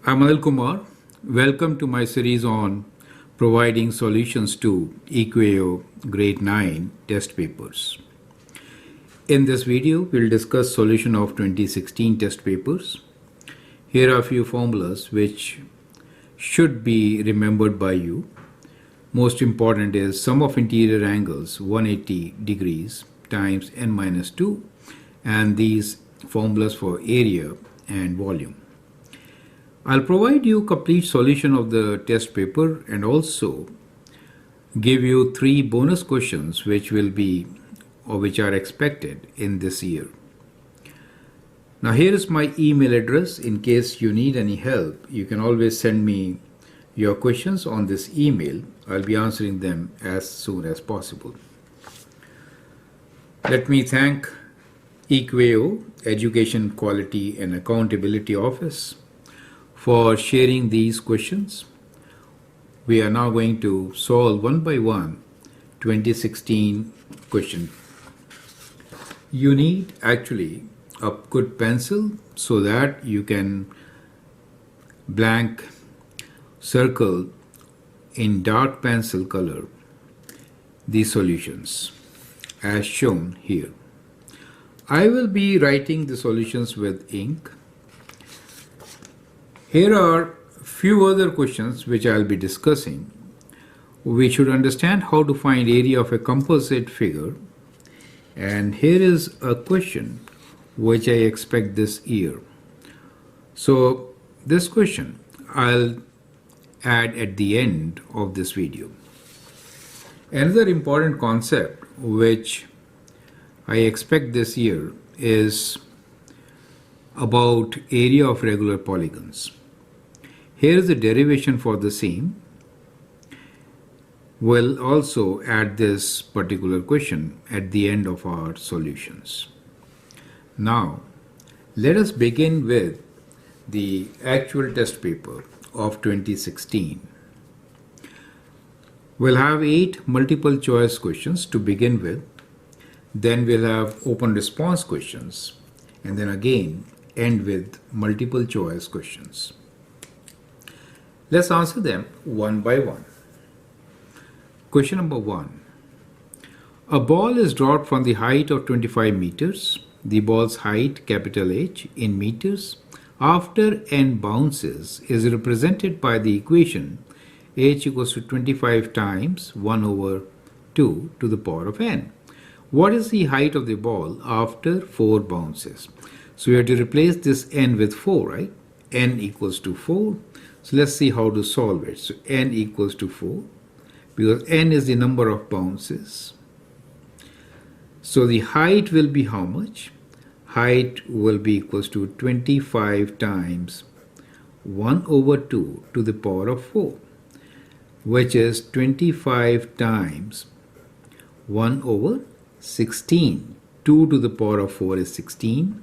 I'm Anil Kumar. Welcome to my series on providing solutions to EQAO Grade 9 test papers. In this video, we'll discuss solution of 2016 test papers. Here are a few formulas which should be remembered by you. Most important is sum of interior angles 180 degrees times n minus 2, and these formulas for area and volume. I'll provide you complete solution of the test paper and also give you 3 bonus questions which are expected in this year. Now here is my email address. In case you need any help, you can always send me your questions on this email. I'll be answering them as soon as possible. Let me thank EQAO, Education Quality and Accountability Office, for sharing these questions. We are now going to solve one by one 2016 question. You need actually a good pencil so that you can blank circle in dark pencil color these solutions as shown here. I will be writing the solutions with ink. Here are few other questions which I'll be discussing. We should understand how to find area of a composite figure. And here is a question which I expect this year. So this question I'll add at the end of this video. Another important concept which I expect this year is about area of regular polygons. Here is the derivation for the same. We'll also add this particular question at the end of our solutions. Now, let us begin with the actual test paper of 2016. We'll have 8 multiple choice questions to begin with. Then we'll have open response questions, and then again end with multiple choice questions. Let's answer them one by one. Question number 1. A ball is dropped from the height of 25 meters. The ball's height, capital H, in meters, after n bounces is represented by the equation h equals to 25 times 1 over 2 to the power of n. What is the height of the ball after 4 bounces? So we have to replace this n with 4, right? N equals to 4. So let's see how to solve it. So n equals to 4 because n is the number of bounces. So the height will be how much? Height will be equals to 25 times 1 over 2 to the power of 4, which is 25 times 1 over 16. 2 to the power of 4 is 16.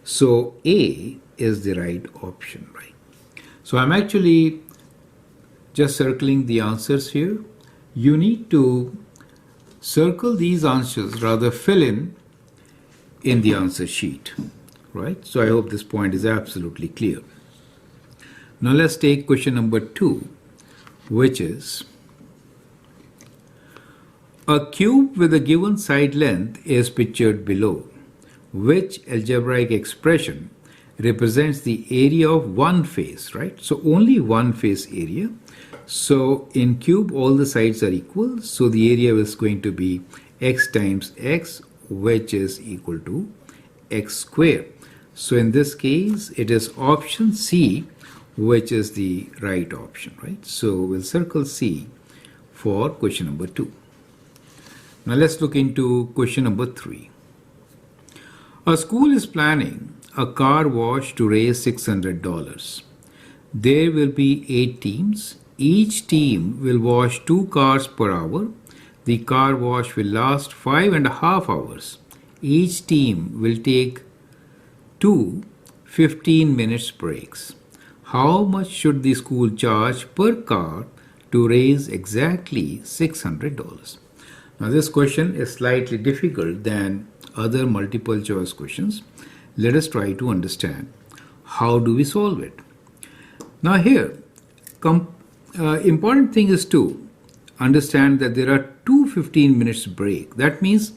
So A is the right option, right? So I'm actually just circling the answers here. You need to circle these answers, rather fill in the answer sheet, right? So I hope this point is absolutely clear. Now let's take question number 2, which is a cube with a given side length is pictured below. Which algebraic expression represents the area of one face, right? So only one face area. So in cube all the sides are equal, so the area is going to be x times x, which is equal to x square. So in this case it is option C which is the right option, right? So we'll circle C for question number 2. Now let's look into question number 3. A school is planning a car wash to raise $600. There will be 8 teams. Each team will wash 2 cars per hour. The car wash will last 5.5 hours. Each team will take 2 15 minutes breaks. How much should the school charge per car to raise exactly $600? Now this question is slightly difficult than other multiple choice questions. Let us try to understand how do we solve it. Now here, important thing is to understand that there are two 15 minutes break. That means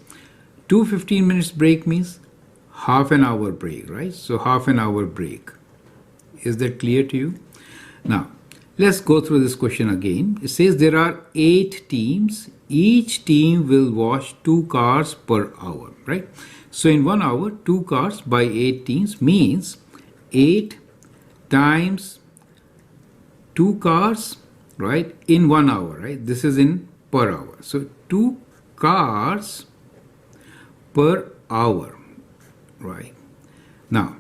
two 15 minutes break means half an hour break, right? So half an hour break. Is that clear to you? Now, let's go through this question again. It says there are 8 teams. Each team will wash 2 cars per hour, right? So in 1 hour, 2 cars by 8 teams means 8 times 2 cars, right, in 1 hour, right? This is in per hour. So 2 cars per hour, right? Now,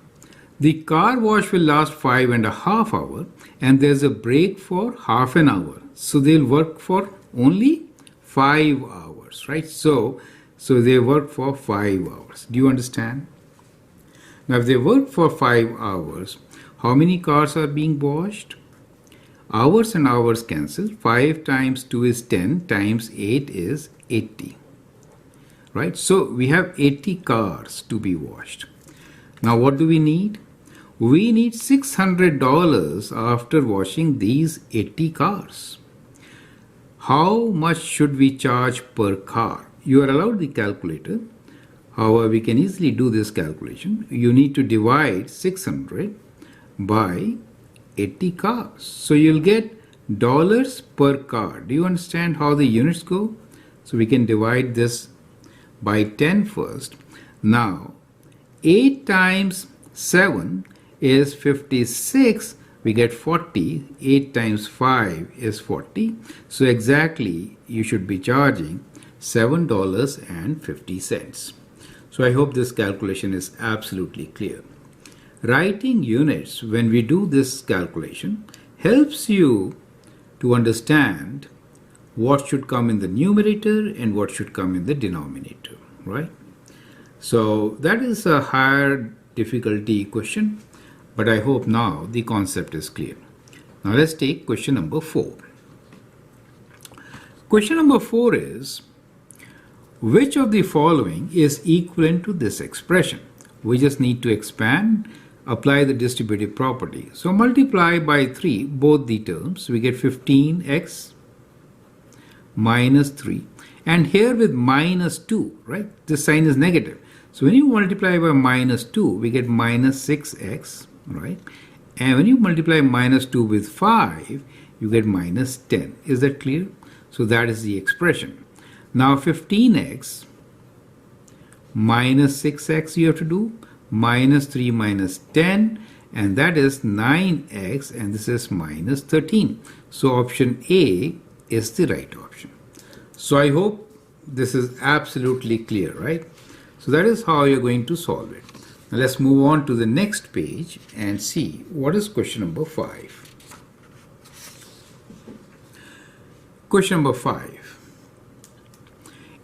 the car wash will last 5.5 hours and there's a break for half an hour. So they'll work for only 5 hours, right? So they work for 5 hours. Do you understand? Now, if they work for 5 hours, how many cars are being washed? Hours and hours cancel. 5 times 2 is 10 times 8 is 80. Right? So we have 80 cars to be washed. Now what do we need? We need $600 after washing these 80 cars. How much should we charge per car? You are allowed the calculator. However, we can easily do this calculation. You need to divide 600 by 80 cars. So you'll get dollars per car. Do you understand how the units go? So we can divide this by 10 first. Now 8 times 7 is 56. We get 40. 8 times 5 is 40. So exactly you should be charging $7.50. So I hope this calculation is absolutely clear. Writing units when we do this calculation helps you to understand what should come in the numerator and what should come in the denominator, right? So that is a higher difficulty question, but I hope now the concept is clear. Now let's take question number 4. Question number 4 is, which of the following is equivalent to this expression? We just need to expand, apply the distributive property. So multiply by 3 both the terms. We get 15x minus 3. And here with minus 2, right? This sign is negative. So when you multiply by minus 2, we get minus 6x, right? And when you multiply minus 2 with 5, you get minus 10. Is that clear? So that is the expression. Now 15x minus 6x you have to do, minus 3 minus 10, and that is 9x, and this is minus 13. So option A is the right option. So I hope this is absolutely clear, right? So that is how you're going to solve it. Now let's move on to the next page and see what is question number 5. Question number 5.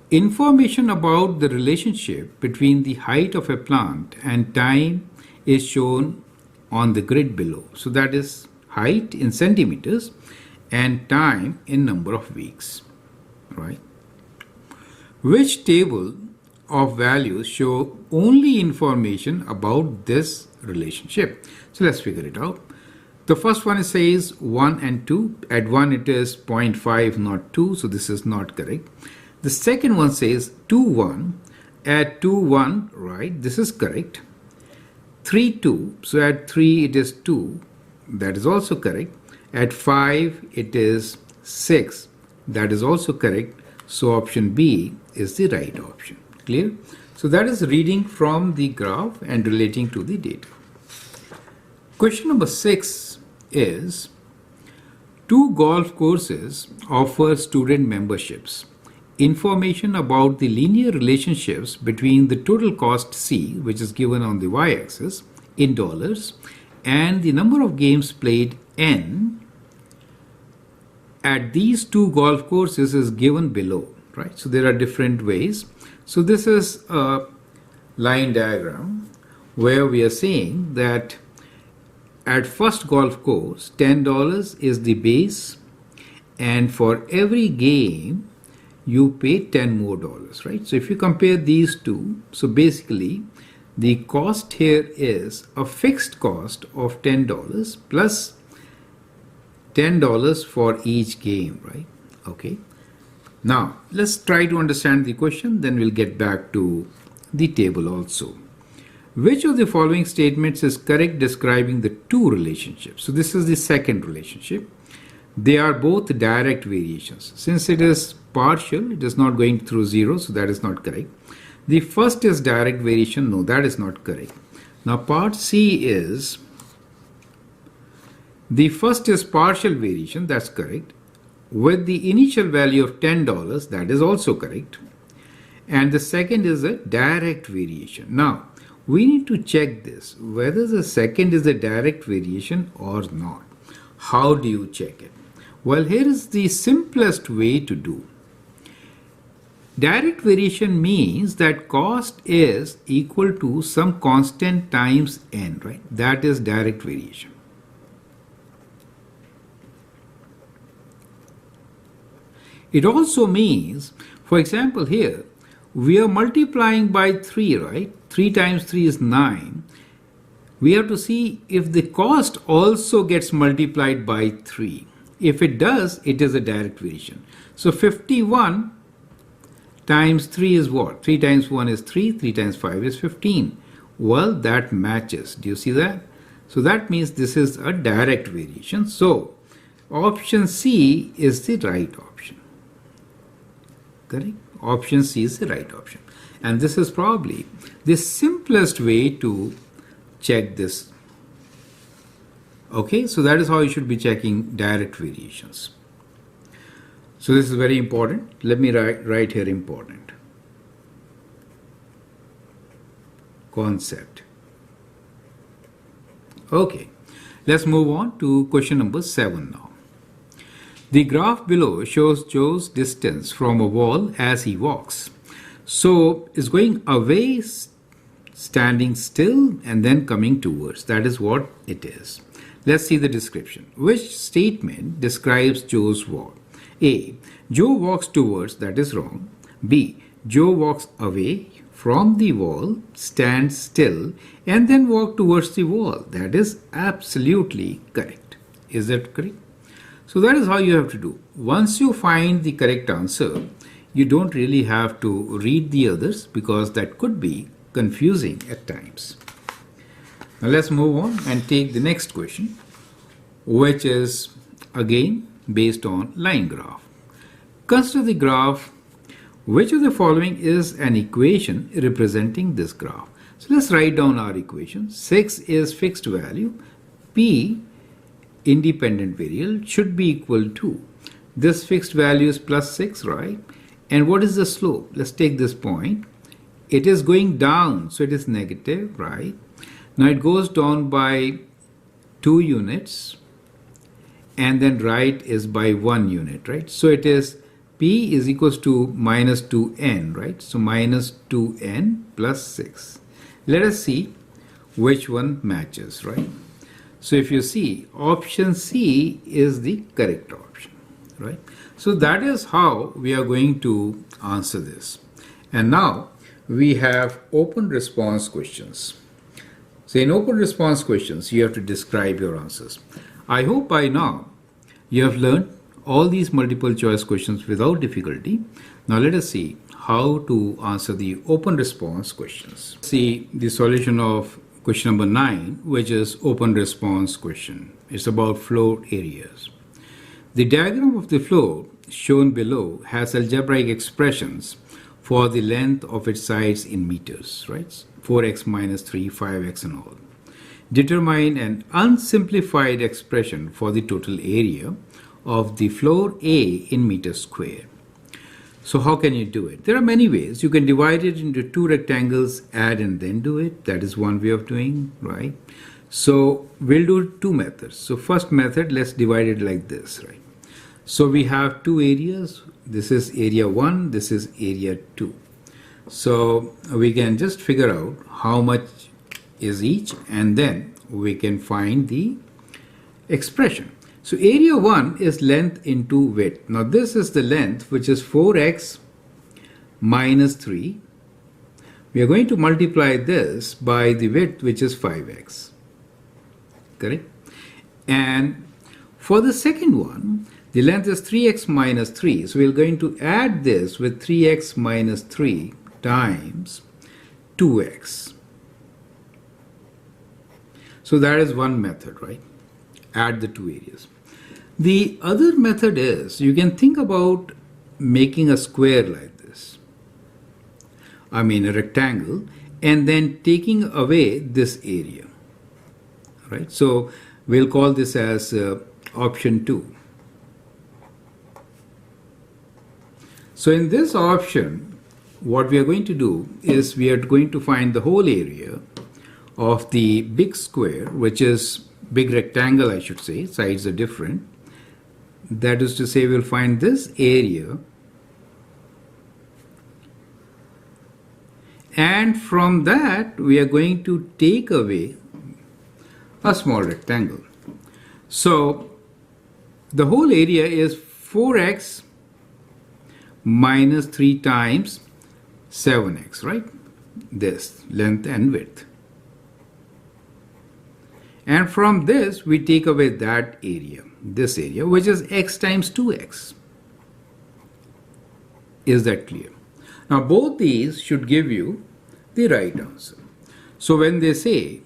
Information about the relationship between the height of a plant and time is shown on the grid below. So that is height in centimeters and time in number of weeks, right? Which table of values show only information about this relationship? So let's figure it out. The first one says 1 and 2. At 1 it is 0.5, not 2, so this is not correct. The second one says 2, 1. At 2, 1, right, this is correct. 3, 2, so at 3 it is 2, that is also correct. At 5 it is 6, that is also correct. So option B is the right option. Clear? So that is reading from the graph and relating to the data. Question number 6 is, 2 golf courses offer student memberships. Information about the linear relationships between the total cost C, which is given on the y-axis in dollars, and the number of games played N at these 2 golf courses is given below, right? So there are different ways. So this is a line diagram where we are saying that at first golf course, $10 is the base, and for every game you pay $10 more, right? So if you compare these two, so basically the cost here is a fixed cost of $10 plus $10 for each game, right? Okay. Now, let's try to understand the question, then we'll get back to the table also. Which of the following statements is correct describing the two relationships? So this is the second relationship. They are both direct variations. Since it is partial, it is not going through zero, so that is not correct. The first is direct variation. No, that is not correct. Now part C is, the first is partial variation, that's correct, with the initial value of $10, that is also correct. And the second is a direct variation. Now, we need to check this, whether the second is a direct variation or not. How do you check it? Well, here is the simplest way to do. Direct variation means that cost is equal to some constant times n, right? That is direct variation. It also means, for example, here, we are multiplying by 3, right? 3 times 3 is 9. We have to see if the cost also gets multiplied by 3. If it does, it is a direct variation. So 51 times 3 is what? 3 times 1 is 3, 3 times 5 is 15. Well, that matches. Do you see that? So that means this is a direct variation. So option C is the right option. Correct? Option C is the right option. And this is probably the simplest way to check this. Okay, so that is how you should be checking direct variations. So this is very important. Let me write here important. Concept. Okay, let's move on to question number 7 now. The graph below shows Joe's distance from a wall as he walks. So it's going away, standing still, and then coming towards. That is what it is. Let's see the description. Which statement describes Joe's walk? A. Joe walks towards, that is wrong. B. Joe walks away from the wall, stands still, and then walk towards the wall. That is absolutely correct. Is that correct? So that is how you have to do. Once you find the correct answer, you don't really have to read the others because that could be confusing at times. Now let's move on and take the next question, which is again based on line graph. Consider the graph. Which of the following is an equation representing this graph? So let's write down our equation. 6 is fixed value. P, independent variable, should be equal to, this fixed value is plus 6, right? And what is the slope? Let's take this point. It is going down, so it is negative, right? Now it goes down by 2 units, and then right is by 1 unit, right? So it is P is equals to minus 2n, right? So minus 2n plus 6. Let us see which one matches, right? So if you see, option C is the correct option, right? So that is how we are going to answer this. And now we have open response questions. So in open response questions, you have to describe your answers. I hope by now you have learned all these multiple choice questions without difficulty. Now let us see how to answer the open response questions. See the solution of question number 9, which is open response question. It's about floor areas. The diagram of the floor shown below has algebraic expressions for the length of its sides in meters, right? 4x minus 3, 5x and all. Determine an unsimplified expression for the total area of the floor A in meters square. So how can you do it? There are many ways. You can divide it into 2 rectangles, add and then do it. That is one way of doing, right? So we'll do 2 methods. So first method, let's divide it like this, right? So we have 2 areas. This is area 1, this is area 2. So we can just figure out how much is each, and then we can find the expression. So area 1 is length into width. Now this is the length, which is 4x minus 3. We are going to multiply this by the width, which is 5x. Correct? And For the second one, the length is 3x minus 3. So we're going to add this with 3x minus 3 times 2x. So that is one method, right? Add the two areas. The other method is you can think about making a square like this. I mean a rectangle, and then taking away this area, right? So we'll call this as option 2. So in this option, what we are going to do is we are going to find the whole area of the big square, which is big rectangle, I should say, sides are different. That is to say, we'll find this area, and from that we are going to take away a small rectangle. So the whole area is 4x minus 3 times 7x, right? This length and width. And from this we take away that area, this area, which is x times 2x. Is that clear? Now both these should give you the right answer. So when they say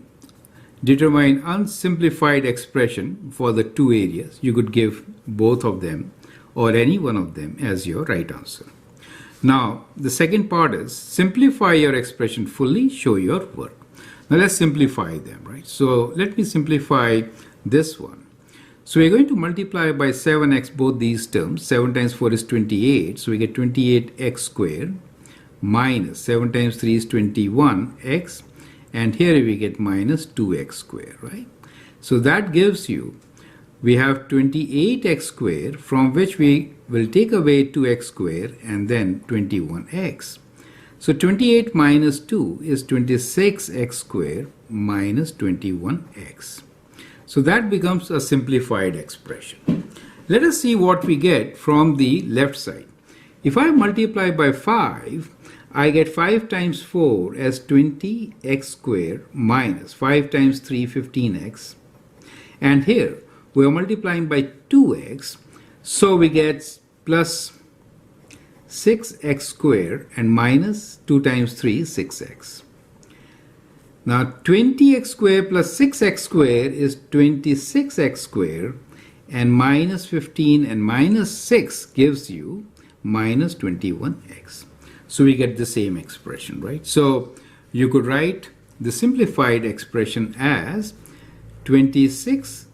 determine unsimplified expression for the two areas, you could give both of them or any one of them as your right answer. Now the second part is simplify your expression fully, show your work. Now let's simplify them, right? So let me simplify this one. So we're going to multiply by 7x both these terms. 7 times 4 is 28, so we get 28x squared minus 7 times 3 is 21x, and here we get minus 2x squared, right? So that gives you, we have 28x squared, from which we will take away 2x squared and then 21x. So 28 minus 2 is 26x squared minus 21x. So that becomes a simplified expression. Let us see what we get from the left side. If I multiply by 5, I get 5 times 4 as 20x squared minus 5 times 3, 15x. And here we are multiplying by 2x, so we get plus 6x squared and minus 2 times 3, 6x. Now 20x squared plus 6x squared is 26x squared, and minus 15 and minus 6 gives you minus 21x. So we get the same expression, right? So you could write the simplified expression as 26x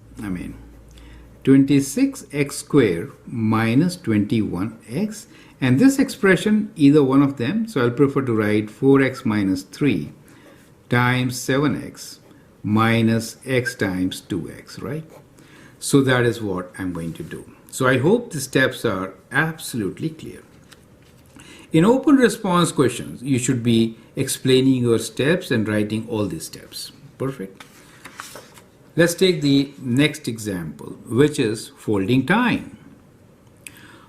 squared minus 21x. And this expression, either one of them, so I'll prefer to write 4x minus 3 times 7x minus x times 2x, right? So that is what I'm going to do. So I hope the steps are absolutely clear. In open response questions, you should be explaining your steps and writing all these steps. Perfect. Let's take the next example, which is folding time.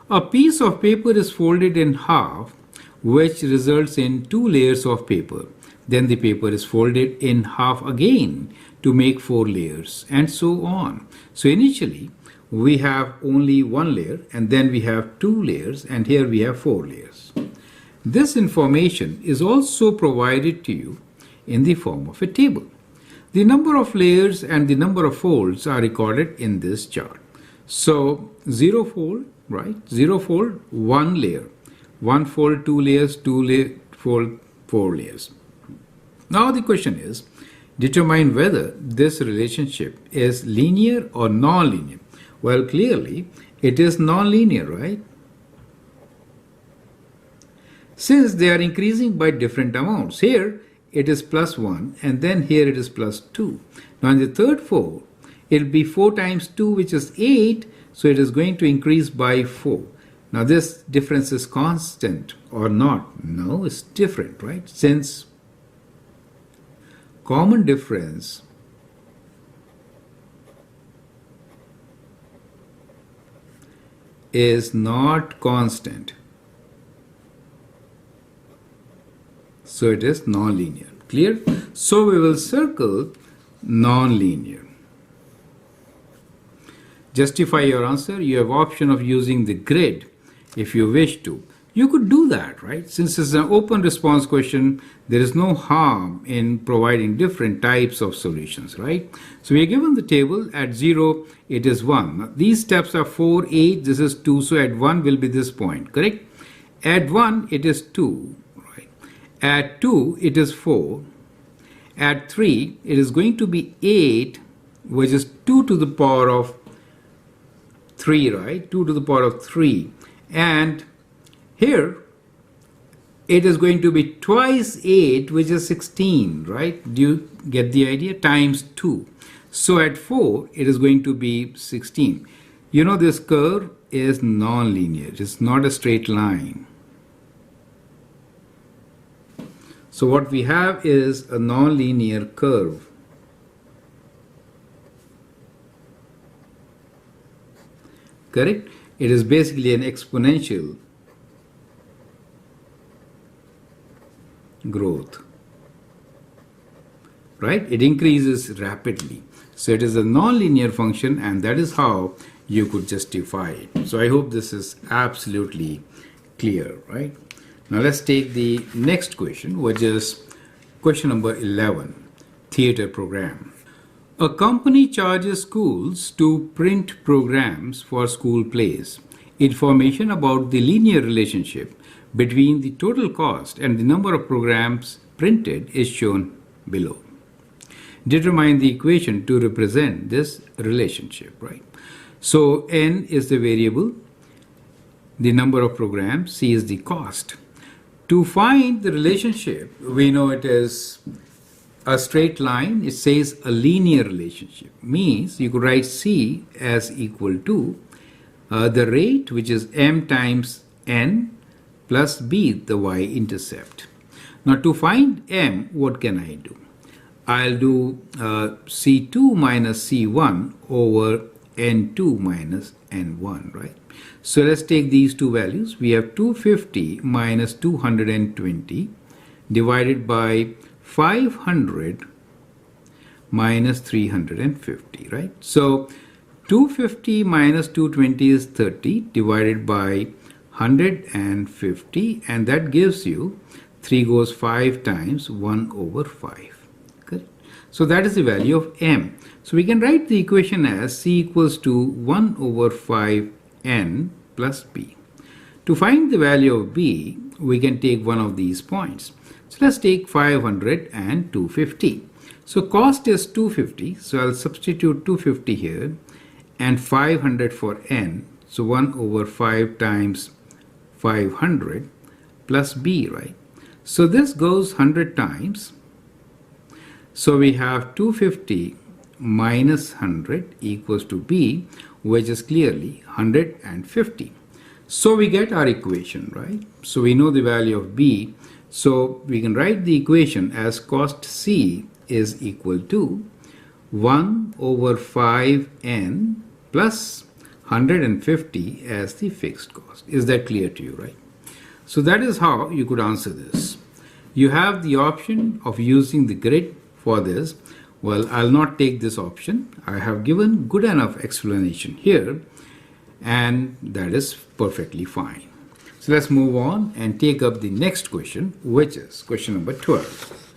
A piece of paper is folded in half, which results in 2 layers of paper. Then the paper is folded in half again to make 4 layers, and so on. So initially we have only 1 layer, and then we have 2 layers, and here we have 4 layers. This information is also provided to you in the form of a table. The number of layers and the number of folds are recorded in this chart. So 0 fold, right? 0 fold, 1 layer. 1 fold, 2 layers, 2 fold, 4 layers. Now the question is, determine whether this relationship is linear or non-linear. Well, clearly it is non-linear, right? Since they are increasing by different amounts. Here it is plus 1, and then here it is plus 2. Now in the third fold, it will be 4 times 2, which is 8, so it is going to increase by 4. Now this difference is constant or not? No, it's different, right? Since common difference is not constant, so it is non-linear. Clear? So we will circle non-linear. justify your answer, you have option of using the grid if you wish to. You could do that, right? Since it's an open response question, there is no harm in providing different types of solutions, right? So we are given the table. At 0, it is 1. Now, these steps are 4, 8, this is 2, so at 1 will be this point, correct? At 1, it is 2, right? At 2, it is 4. At 3, it is going to be 8, which is 2 to the power of 3, right? 2 to the power of 3. And here, it is going to be twice 8, which is 16, right? Do you get the idea? Times 2. So at 4, it is going to be 16. You know, this curve is non-linear. It's not a straight line. So what we have is a non-linear curve. Correct? It is basically an exponential growth, right? It increases rapidly. So it is a non-linear function, and that is how you could justify it. So I hope this is absolutely clear, right? Now let's take the next question, which is question number 11, theater program. A company charges schools to print programs for school plays. Information about the linear relationship between the total cost and the number of programs printed is shown below. Determine the equation to represent this relationship, right? So n is the variable, the number of programs, c is the cost. To find the relationship, we know it is a straight line. It says a linear relationship. Means you could write c as equal to the rate, which is m times n, plus b, the y-intercept. Now to find m, what can I do? I'll do c2 minus c1 over n2 minus n1, right? So let's take these two values. We have 250 minus 220 divided by 500 minus 350, right? So 250 minus 220 is 30 divided by 150, and that gives you 3 goes 5 times 1 over 5. Okay? So that is the value of m. So we can write the equation as c equals to 1 over 5n plus b. To find the value of b, we can take one of these points. So let's take 500 and 250. So cost is 250, so I'll substitute 250 here and 500 for n. So 1 over 5 times 500 plus b, right? So this goes 100 times. So we have 250 minus 100 equals to b, which is clearly 150. So we get our equation, right? So we know the value of b. So we can write the equation as cost c is equal to 1 over 5n plus 150 as the fixed cost. Is that clear to you, right? So that is how you could answer this. You have the option of using the grid for this. Well, I'll not take this option. I have given good enough explanation here, and that is perfectly fine. So let's move on and take up the next question, which is question number 12.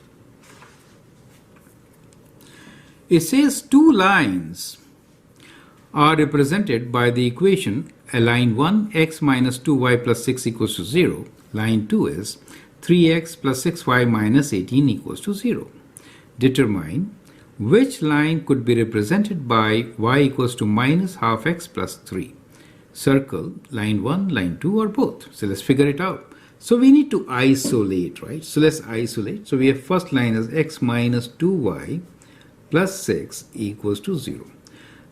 It says two lines are represented by the equation line 1 x minus 2y plus 6 equals to 0. Line 2 is 3x plus 6y minus 18 equals to 0. Determine which line could be represented by y equals to minus half x plus 3. Circle line 1, line 2, or both. So let's figure it out. So we need to isolate, right? So let's isolate. So we have first line as x minus 2y plus 6 equals to 0.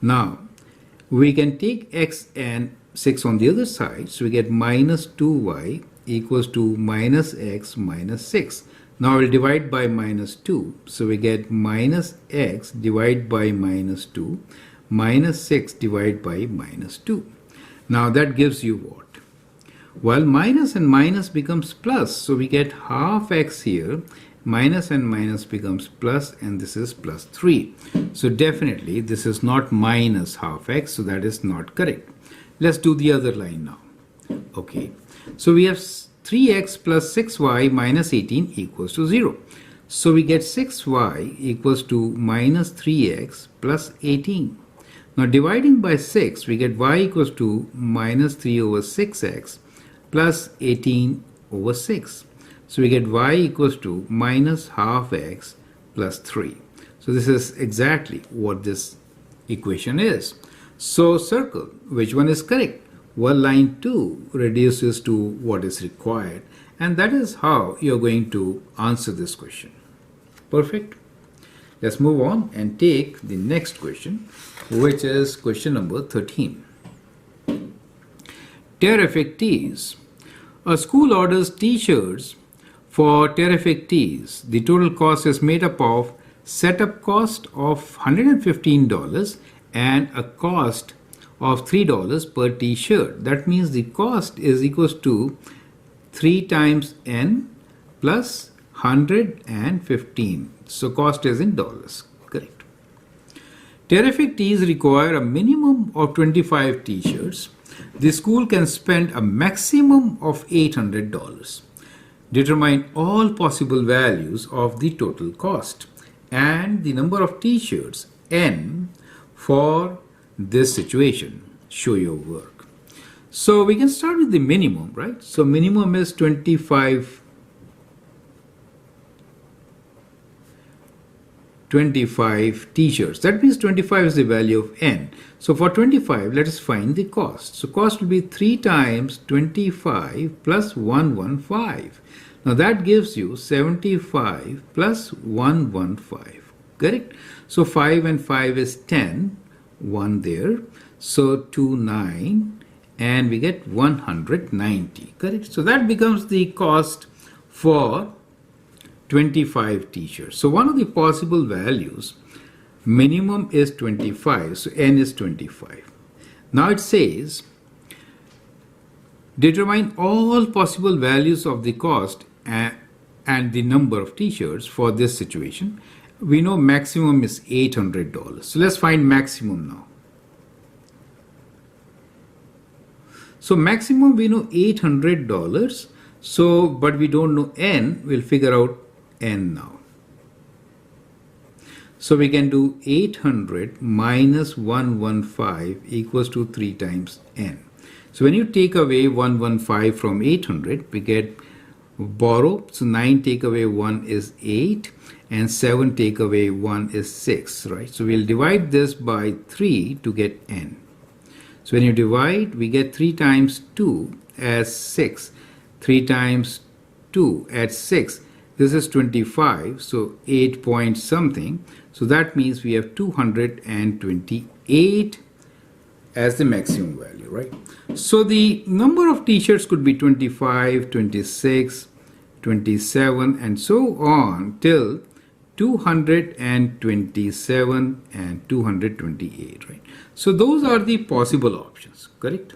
Now, we can take x and 6 on the other side. So we get minus 2y equals to minus x minus 6. Now we'll divide by minus 2. So we get minus x divided by minus 2 minus 6 divided by minus 2. Now that gives you what? Well, minus and minus becomes plus. So we get half x here minus and minus becomes plus, and this is plus 3. So definitely this is not minus half x, so that is not correct. Let's do the other line now. Okay, so we have 3x plus 6y minus 18 equals to 0. So we get 6y equals to minus 3x plus 18. Now dividing by 6, we get y equals to minus 3 over 6x plus 18 over 6. So we get y equals to minus half x plus 3. So this is exactly what this equation is. So circle which one is correct. Well, line 2 reduces to what is required, and that is how you're going to answer this question. Perfect. Let's move on and take the next question, which is question number 13. Terrific Tees. A school orders t-shirts for Terrific Tees. The total cost is made up of setup cost of $115 and a cost of $3 per t-shirt. That means the cost is equals to 3 times n plus 115. So cost is in dollars. Correct. Terrific Tees require a minimum of 25 t-shirts. The school can spend a maximum of $800. Determine all possible values of the total cost and the number of t-shirts n for this situation. Show your work. So we can start with the minimum, right? So minimum is 25 t-shirts. That means 25 is the value of n. So for 25, let us find the cost. So cost will be 3 times 25 plus 115. Now that gives you 75 plus 115. Correct? So 5 and 5 is 10. 1 there. So 2, 9. And we get 190. Correct? So that becomes the cost for 25 t-shirts. So one of the possible values, minimum is 25, so n is 25. Now it says, determine all possible values of the cost and the number of t-shirts for this situation. We know maximum is $800. So let's find maximum now. So maximum we know $800. So, but we don't know n. We'll figure out n now. So we can do 800 minus 115 equals to 3 times n. So when you take away 115 from 800, we get borrow. So 9 take away 1 is 8 and 7 take away 1 is 6, right? So we'll divide this by 3 to get n. So when you divide, we get 3 times 2 as 6. 3 times 2 at 6. This is 25, so 8 point something. So that means we have 228 as the maximum value, right? So the number of t-shirts could be 25, 26, 27, and so on till 227 and 228, right? So those are the possible options, correct?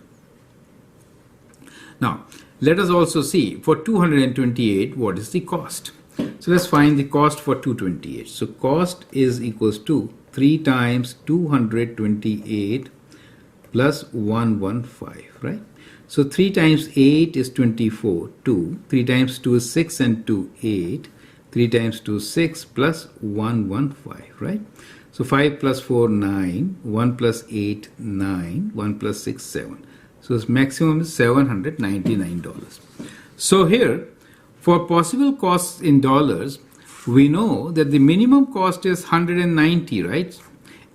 Now, let us also see for 228 what is the cost. So let's find the cost for 228. So cost is equals to 3 times 228 plus 115, right? So 3 times 8 is 24, 2. 3 times 2 is 6 and 2, 8. 3 times 2 is 6 plus 115, right? So 5 plus 4, 9. 1 plus 8, 9. 1 plus 6, 7. So its maximum is $799. So here, for possible costs in dollars, we know that the minimum cost is 190, right?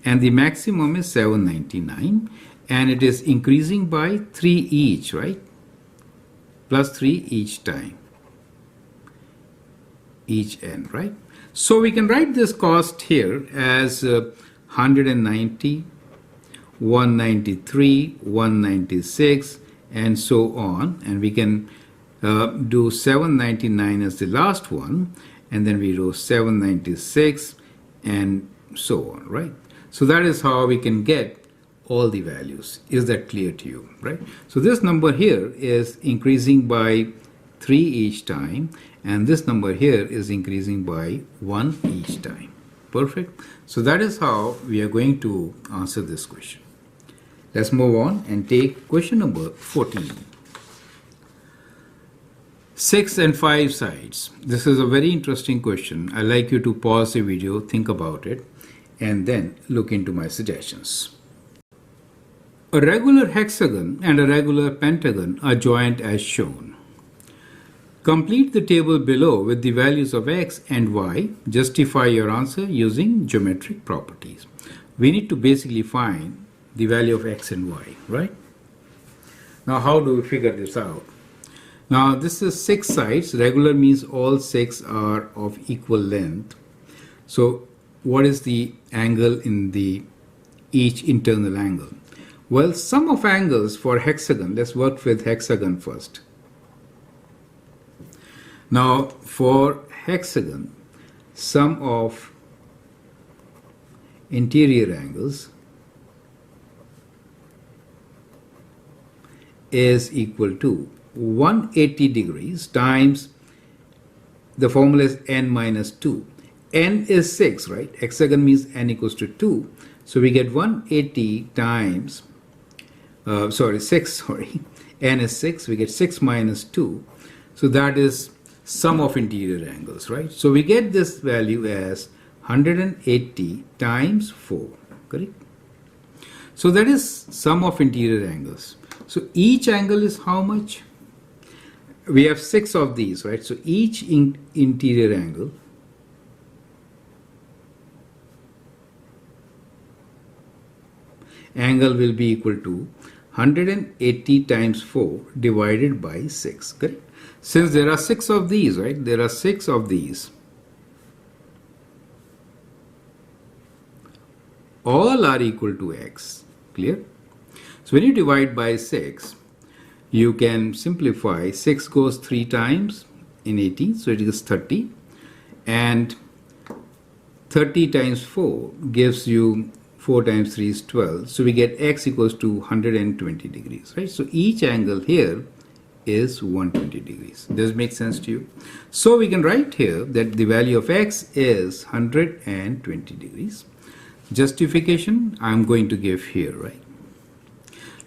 And the maximum is 799, and it is increasing by 3 each, right? Plus 3 each time, each n, right? So we can write this cost here as 190, 193, 196, and so on. And we can do 799 as the last one, and then we do 796 and so on, right? So that is how we can get all the values. Is that clear to you, right? So this number here is increasing by 3 each time, and this number here is increasing by 1 each time. Perfect. So that is how we are going to answer this question. Let's move on and take question number 14. 6 and 5 sides. This is a very interesting question. I'd like you to pause the video, think about it, and then look into my suggestions. A regular hexagon and a regular pentagon are joined as shown. Complete the table below with the values of x and y. Justify your answer using geometric properties. We need to basically find the value of x and y, right? Now, how do we figure this out? Now, this is 6 sides. Regular means all 6 are of equal length. So, what is the angle in each internal angle? Well, sum of angles for hexagon. Let's work with hexagon first. Now, for hexagon, sum of interior angles is equal to 180 degrees times, the formula is n minus 2. N is 6, right? Hexagon means n equals to 2. So we get 180 times, 6, n is 6. We get 6 minus 2. So that is sum of interior angles, right? So we get this value as 180 times 4, correct? So that is sum of interior angles. So each angle is how much? We have 6 of these, right? So each interior angle will be equal to 180 times 4 divided by 6, correct? Since there are 6 of these, right? There are 6 of these. All are equal to x, clear? So when you divide by 6, you can simplify. 6 goes 3 times in 18, so it is 30. And 30 times 4 gives you 4 times 3 is 12. So we get x equals to 120 degrees, right? So each angle here is 120 degrees. Does it make sense to you? So we can write here that the value of x is 120 degrees. Justification I'm going to give here, right?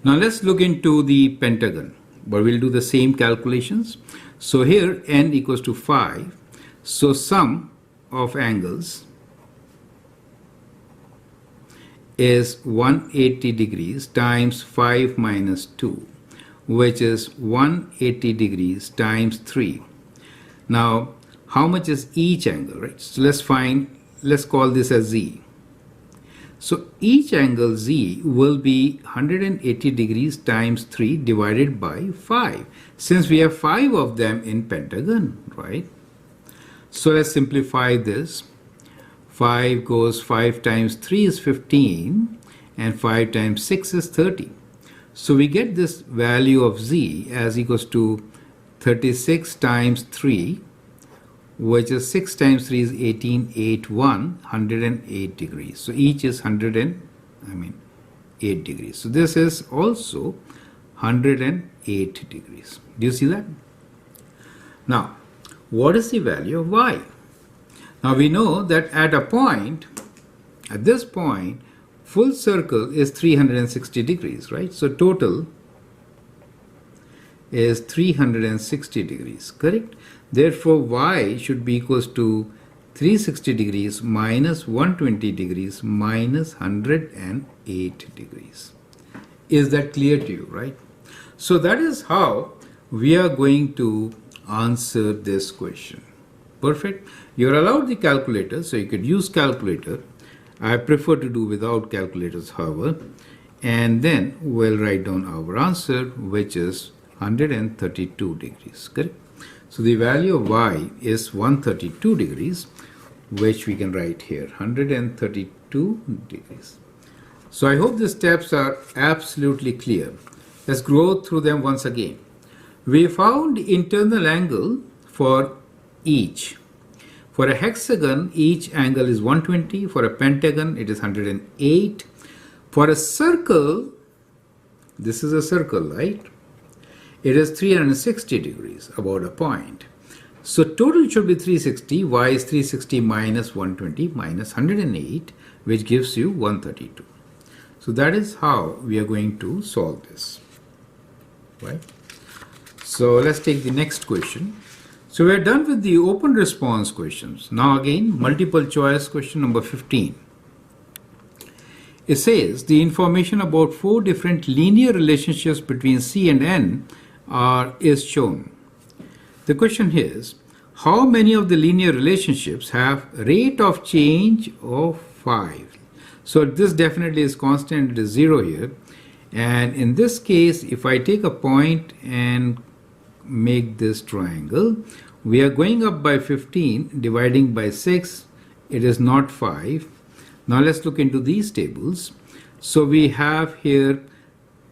Now let's look into the pentagon, but we'll do the same calculations. So here n equals to 5. So sum of angles is 180 degrees times 5 minus 2, which is 180 degrees times 3. Now, how much is each angle, right? So let's call this as z. So each angle z will be 180 degrees times 3 divided by 5, since we have 5 of them in pentagon, right? So let's simplify this. 5 goes 5 times 3 is 15, and 5 times 6 is 30. So we get this value of z as equals to 36 times 3, which is 6 times 3 is 18, 8, 108 degrees. So each is 8 degrees. So this is also 108 degrees. Do you see that? Now, what is the value of y? Now we know that at this point, full circle is 360 degrees, right? So total is 360 degrees, correct? Therefore, y should be equals to 360 degrees minus 120 degrees minus 108 degrees. Is that clear to you, right? So that is how we are going to answer this question. Perfect. You're allowed the calculator, so you could use calculator. I prefer to do without calculators, however. And then we'll write down our answer, which is 132 degrees, correct? So the value of y is 132 degrees, which we can write here, 132 degrees. So I hope the steps are absolutely clear. Let's go through them once again. We found internal angle for each. For a hexagon, each angle is 120. For a pentagon, it is 108. For a circle, this is a circle, right? it is 360 degrees about a point. So total should be 360. Y is 360 minus 120 minus 108, which gives you 132. So that is how we are going to solve this, right? So let's take the next question. So we are done with the open response questions. Now again, multiple choice question number 15. It says the information about 4 different linear relationships between C and N is shown. The question is, how many of the linear relationships have rate of change of 5? So this definitely is constant, it is 0 here. And in this case, if I take a point and make this triangle, we are going up by 15, dividing by 6, it is not 5. Now let's look into these tables. So we have here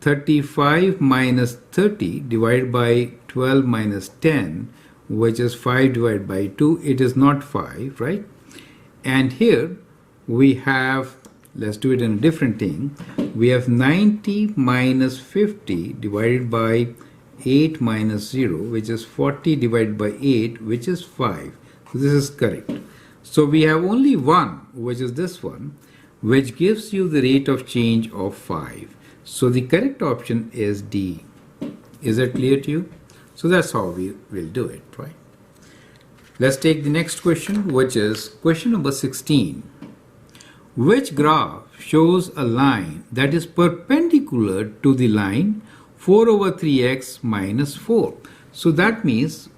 35 minus 30 divided by 12 minus 10, which is 5 divided by 2. It is not 5, right? And here we have, let's do it in a different thing. We have 90 minus 50 divided by 8 minus 0, which is 40 divided by 8, which is 5. So this is correct. So we have only one, which is this one, which gives you the rate of change of 5. So the correct option is D. Is that clear to you? So that's how we will do it, right? Let's take the next question, which is question number 16. Which graph shows a line that is perpendicular to the line 4 over 3x minus 4? So that means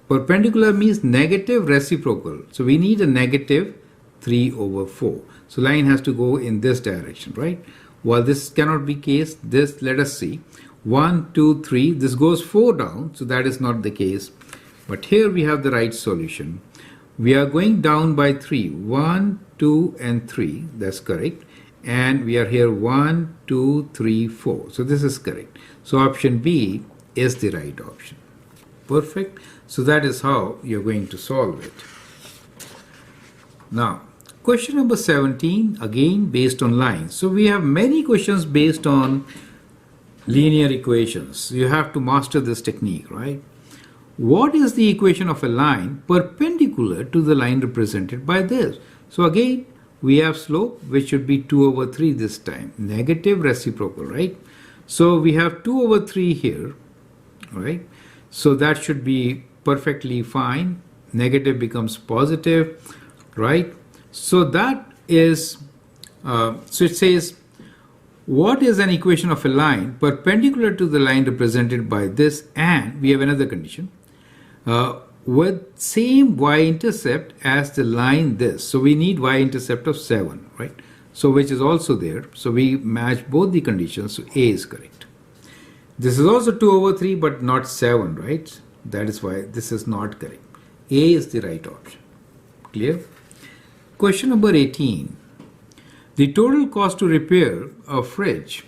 perpendicular means negative reciprocal. So we need a negative 3 over 4. So line has to go in this direction, right? While this cannot be case, this, let us see. 1, 2, 3, this goes 4 down, so that is not the case. But here we have the right solution. We are going down by 3. 1, 2, and 3, that's correct. And we are here 1, 2, 3, 4. So this is correct. So option B is the right option. Perfect. So that is how you're going to solve it. Now, question number 17, again based on lines. So we have many questions based on linear equations. You have to master this technique, right? What is the equation of a line perpendicular to the line represented by this? So again, we have slope, which should be 2 over 3 this time. Negative reciprocal, right? So we have 2 over 3 here, right? So that should be perfectly fine. Negative becomes positive, right? So that is, so it says, what is an equation of a line perpendicular to the line represented by this, and we have another condition, with same y-intercept as the line this. So we need y-intercept of 7, right? So which is also there. So we match both the conditions, so A is correct. This is also 2 over 3, but not 7, right? That is why this is not correct. A is the right option. Clear? Question number 18. The total cost to repair a fridge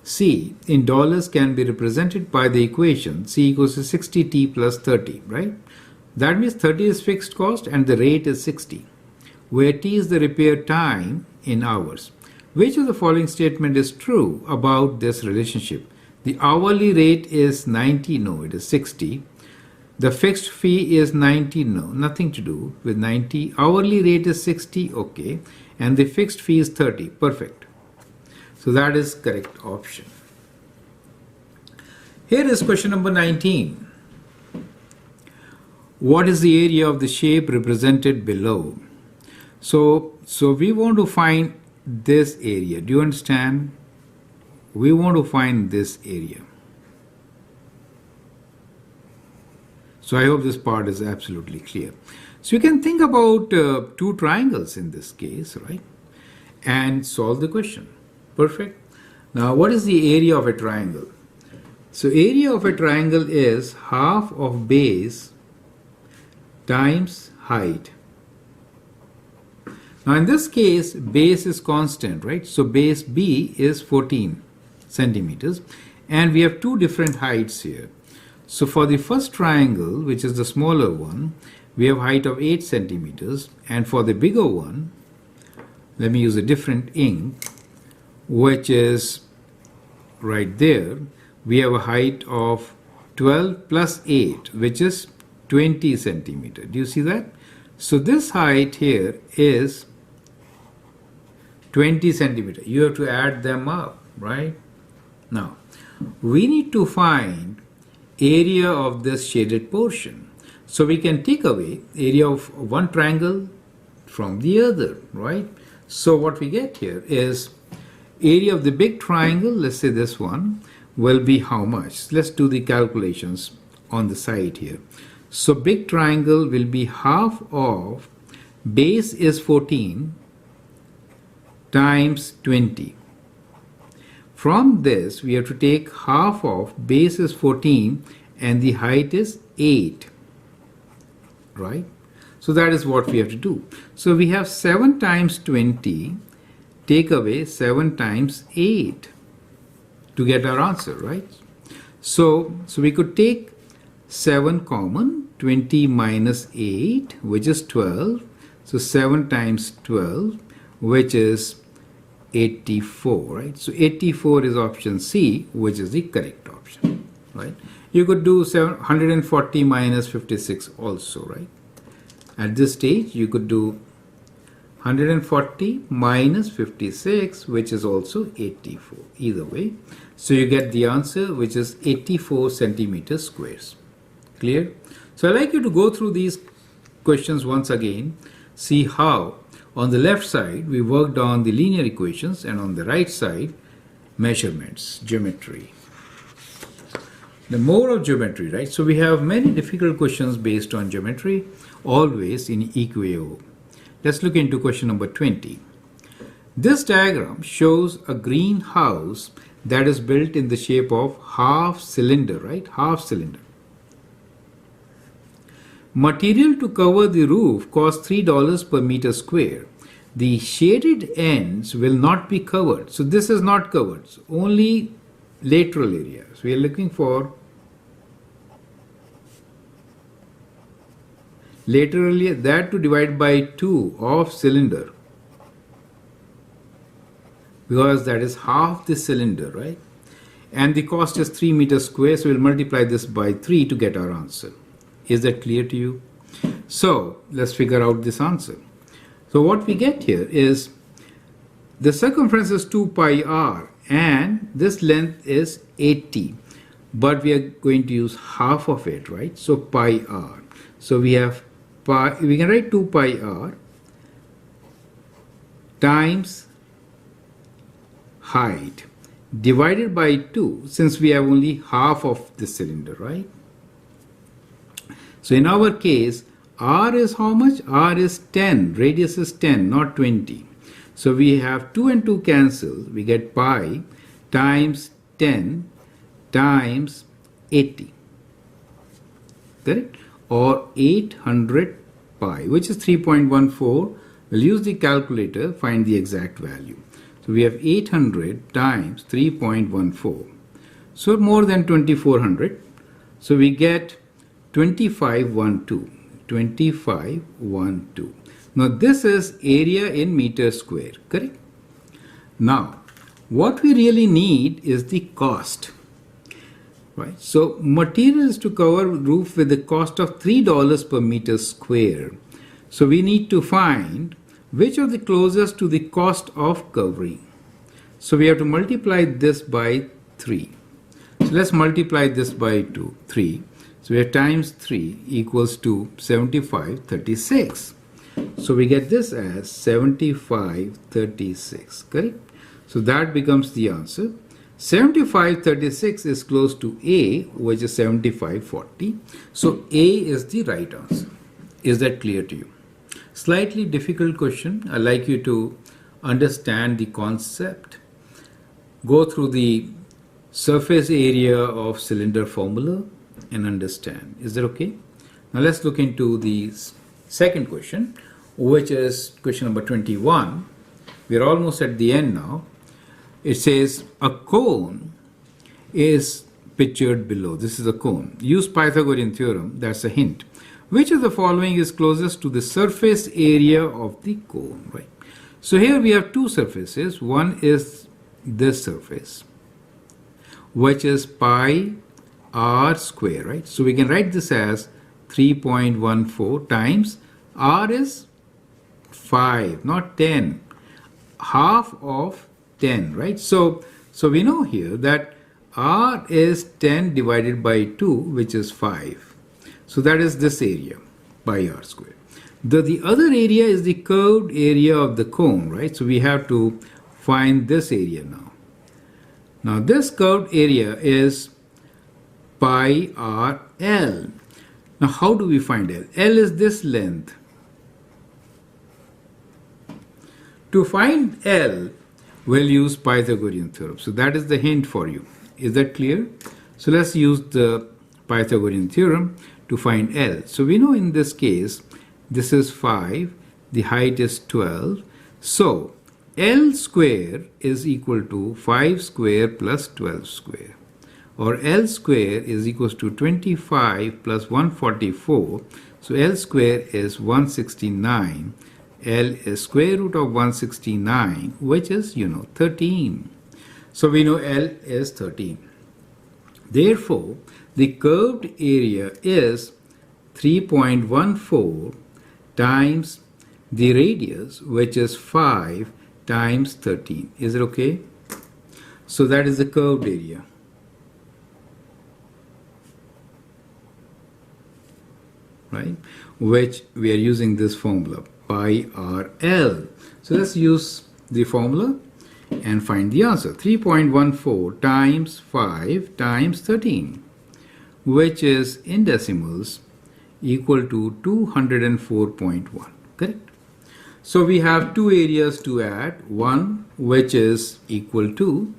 C in dollars can be represented by the equation C equals to 60T plus 30, right? That means 30 is fixed cost and the rate is 60, where T is the repair time in hours. Which of the following statement is true about this relationship? The hourly rate is 90, no, it is 60. The fixed fee is 90, no, nothing to do with 90. Hourly rate is 60, okay. And the fixed fee is 30, perfect. So that is correct option. Here is question number 19. What is the area of the shape represented below? So we want to find this area. Do you understand? We want to find this area. So I hope this part is absolutely clear. So you can think about two triangles in this case, right? And solve the question. Perfect. Now what is the area of a triangle? So area of a triangle is half of base times height. Now in this case, base is constant, right? So base B is 14 centimeters, and we have two different heights here. So for the first triangle, which is the smaller one, we have height of 8 centimeters, and for the bigger one, let me use a different ink, which is right there, we have a height of 12 plus 8, which is 20 centimeter. Do you see that? So this height here is 20 centimeter. You have to add them up, right? Now, we need to find area of this shaded portion. So we can take away area of one triangle from the other, right? So what we get here is area of the big triangle, let's say this one, will be how much? Let's do the calculations on the side here. So big triangle will be half of base is 14 times 20. From this, we have to take half of base is 14 and the height is 8, right? So that is what we have to do. So we have 7 times 20, take away 7 times 8 to get our answer, right? So we could take 7 common, 20 minus 8, which is 12. So 7 times 12, which is 84, right? So 84 is option C, which is the correct option, right? You could do 140 minus 56 also, right? At this stage, you could do 140 minus 56, which is also 84, either way. So you get the answer, which is 84 centimeters squares. Clear? So I'd like you to go through these questions once again, see how on the left side we worked on the linear equations and on the right side measurements, geometry. The more of geometry, right? So we have many difficult questions based on geometry, always in EQAO. Let's look into question number 20. This diagram shows a green house that is built in the shape of half cylinder, right? Half cylinder. Material to cover the roof costs $3 per meter square. The shaded ends will not be covered. So this is not covered, so only lateral areas. We are looking for laterally that to divide by 2 of cylinder, because that is half the cylinder, right? And the cost is 3 meters square, so we'll multiply this by 3 to get our answer. Is that clear to you? So let's figure out this answer. So what we get here is the circumference is 2 pi r and this length is 80, but we are going to use half of it, right? So pi r. So we have pi, we can write 2 pi r times height divided by 2, since we have only half of the cylinder, right? So in our case, r is how much? R is 10, radius is 10, not 20. So we have 2 and 2 cancel, we get pi times 10 times 80, correct? Or 800 pi, which is 3.14. We'll use the calculator, find the exact value. So we have 800 times 3.14. So more than 2400. So we get 2512. 2512. Now this is area in meters square, correct? Now what we really need is the cost, right? So materials to cover roof with the cost of $3 per meter square. So we need to find which are the closest to the cost of covering. So we have to multiply this by 3. So let's multiply this by 3. So we have times 3 equals to 7536. So we get this as 7536, correct? So that becomes the answer. 7536 is close to A, which is 7540. So A is the right answer. Is that clear to you? Slightly difficult question. I'd like you to understand the concept. Go through the surface area of cylinder formula and understand. Is that okay? Now let's look into the second question, which is question number 21. We are almost at the end now. It says a cone is pictured below. This is a cone. Use Pythagorean theorem. That's a hint. Which of the following is closest to the surface area of the cone, right? So here we have two surfaces. One is this surface. which is pi r square, right? So we can write this as 3.14 times r is 5, not 10, half of 10, right? So we know here that r is 10 divided by 2, which is 5. So that is this area, pi r square. The other area is the curved area of the cone, right? So we have to find this area now. Now this curved area is pi r l. Now how do we find L? L is this length. To find L, we'll use Pythagorean theorem. So that is the hint for you. Is that clear? So let's use the Pythagorean theorem to find L. So we know in this case, this is 5, the height is 12. So L square is equal to 5 square plus 12 square. Or L square is equals to 25 plus 144. So L square is 169. L is square root of 169, which is, 13. So we know L is 13. Therefore, the curved area is 3.14 times the radius, which is 5 times 13. Is it okay? So that is the curved area. Right? Which we are using this formula, pi r l. So let's use the formula and find the answer. 3.14 times 5 times 13, which is in decimals equal to 204.1. Correct? So we have two areas to add. One which is equal to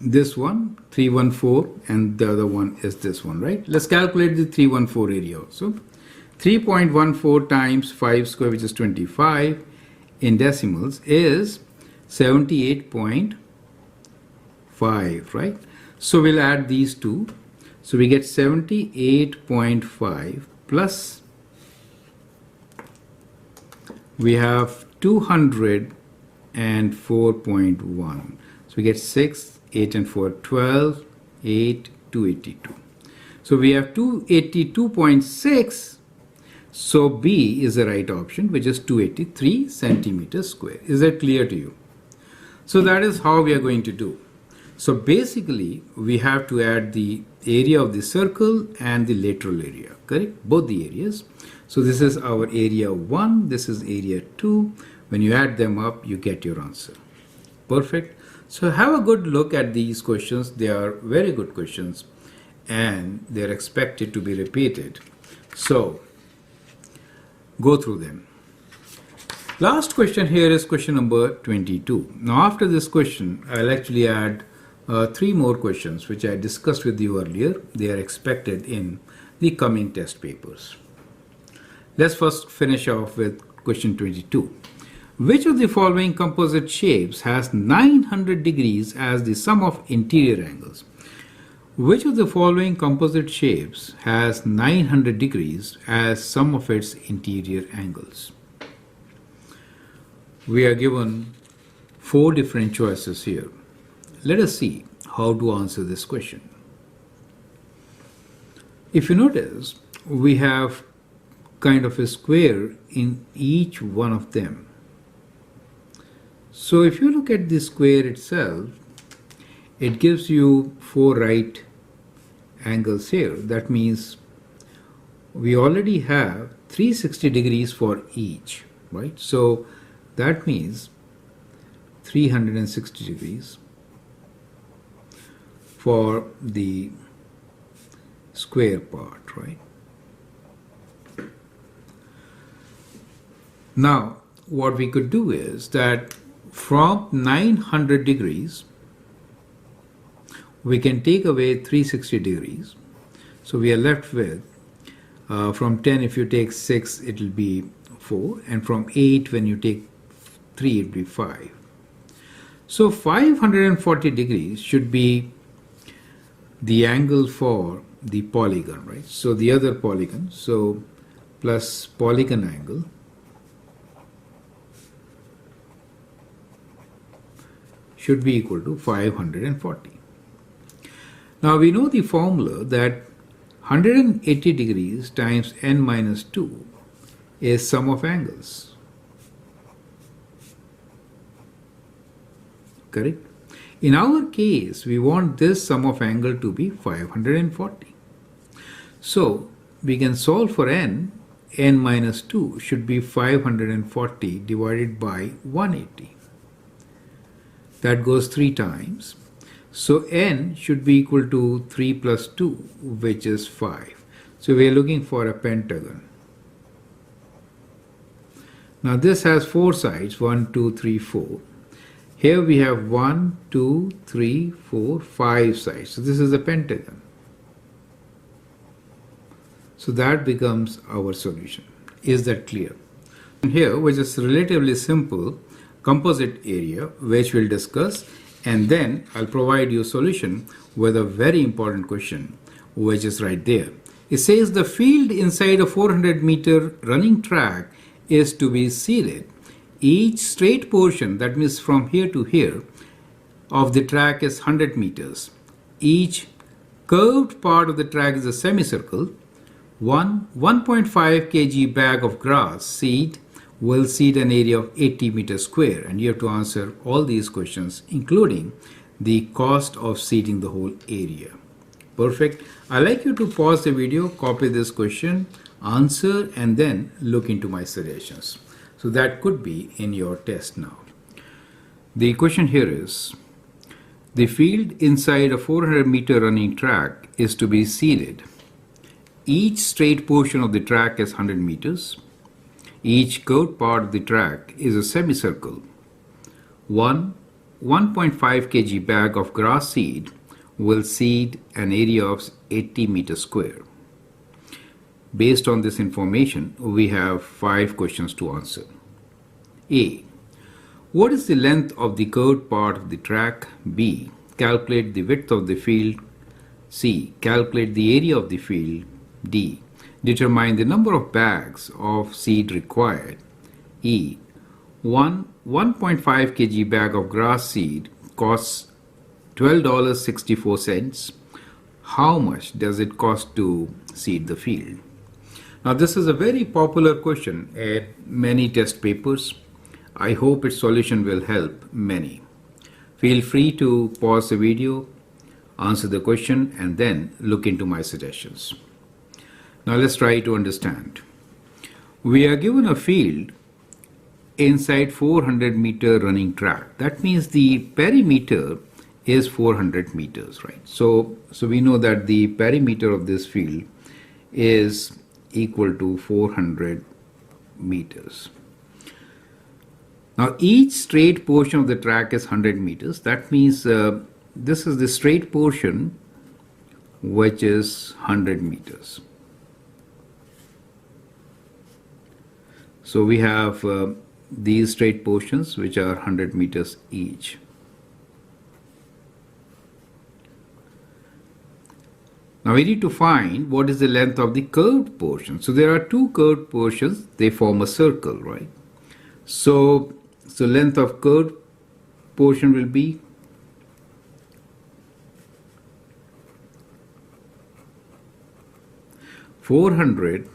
this one, 314, and the other one is this one, right? Let's calculate the 314 area also. 3.14 times 5 square, which is 25, in decimals is 78.5, right? So we'll add these two. So we get 78.5 plus we have 204.1. So we get 6, 8 and 4, 12, 8, 282. So we have 282.6. So B is the right option, which is 283 centimeters square. Is that clear to you? So that is how we are going to do. So basically, we have to add the area of the circle and the lateral area, correct? Both the areas. So this is our area 1, this is area 2. When you add them up, you get your answer. Perfect. So have a good look at these questions. They are very good questions and they are expected to be repeated. So go through them. Last question here is question number 22. Now after this question, I'll actually add 3 more questions which I discussed with you earlier. They are expected in the coming test papers. Let's first finish off with question 22. Which of the following composite shapes has 900 degrees as the sum of interior angles? Which of the following composite shapes has 900 degrees as sum of its interior angles? We are given 4 different choices here. Let us see how to answer this question. If you notice, we have kind of a square in each one of them. So if you look at the square itself, it gives you 4 right angles here. That means we already have 360 degrees for each, right? So that means 360 degrees for the square part, right? Now, what we could do is that from 900 degrees, we can take away 360 degrees. So we are left with, from 10, if you take 6, it will be 4. And from 8, when you take 3, it will be 5. So 540 degrees should be the angle for the polygon, right? So the other polygon, so plus polygon angle should be equal to 540. Now we know the formula that 180 degrees times n minus 2 is sum of angles. Correct? In our case, we want this sum of angle to be 540. So we can solve for n minus 2 should be 540 divided by 180. That goes 3 times. So n should be equal to 3 plus 2, which is 5. So we are looking for a pentagon. Now this has 4 sides, 1, 2, 3, 4. Here we have 1, 2, 3, 4, 5 sides. So this is a pentagon. So that becomes our solution. Is that clear? And here, which is relatively simple composite area, which we'll discuss, and then I'll provide you a solution with a very important question, which is right there. It says the field inside a 400-meter running track is to be seeded. Each straight portion, that means from here to here, of the track is 100 meters. Each curved part of the track is a semicircle. 1.5 kg bag of grass seed will seed an area of 80 meters square, and you have to answer all these questions, including the cost of seeding the whole area. Perfect. I'd like you to pause the video, copy this question, answer, and then look into my suggestions. So that could be in your test now. The question here is, the field inside a 400-meter running track is to be seeded. Each straight portion of the track is 100 meters. Each curved part of the track is a semicircle. 1.5 kg bag of grass seed will seed an area of 80 meters square. Based on this information, we have 5 questions to answer. A. What is the length of the curved part of the track? B. Calculate the width of the field. C. Calculate the area of the field. D. Determine the number of bags of seed required. E. 1.5 kg bag of grass seed costs $12.64. How much does it cost to seed the field? Now this is a very popular question at many test papers. I hope its solution will help many. Feel free to pause the video, answer the question, and then look into my suggestions. Now let's try to understand. We are given a field inside 400-meter running track. That means the perimeter is 400 meters, right? So we know that the perimeter of this field is equal to 400 meters. Now each straight portion of the track is 100 meters. That means this is the straight portion, which is 100 meters. So we have these straight portions which are 100 meters each. Now we need to find what is the length of the curved portion. So there are 2 curved portions, they form a circle, right? So length of curved portion will be $400.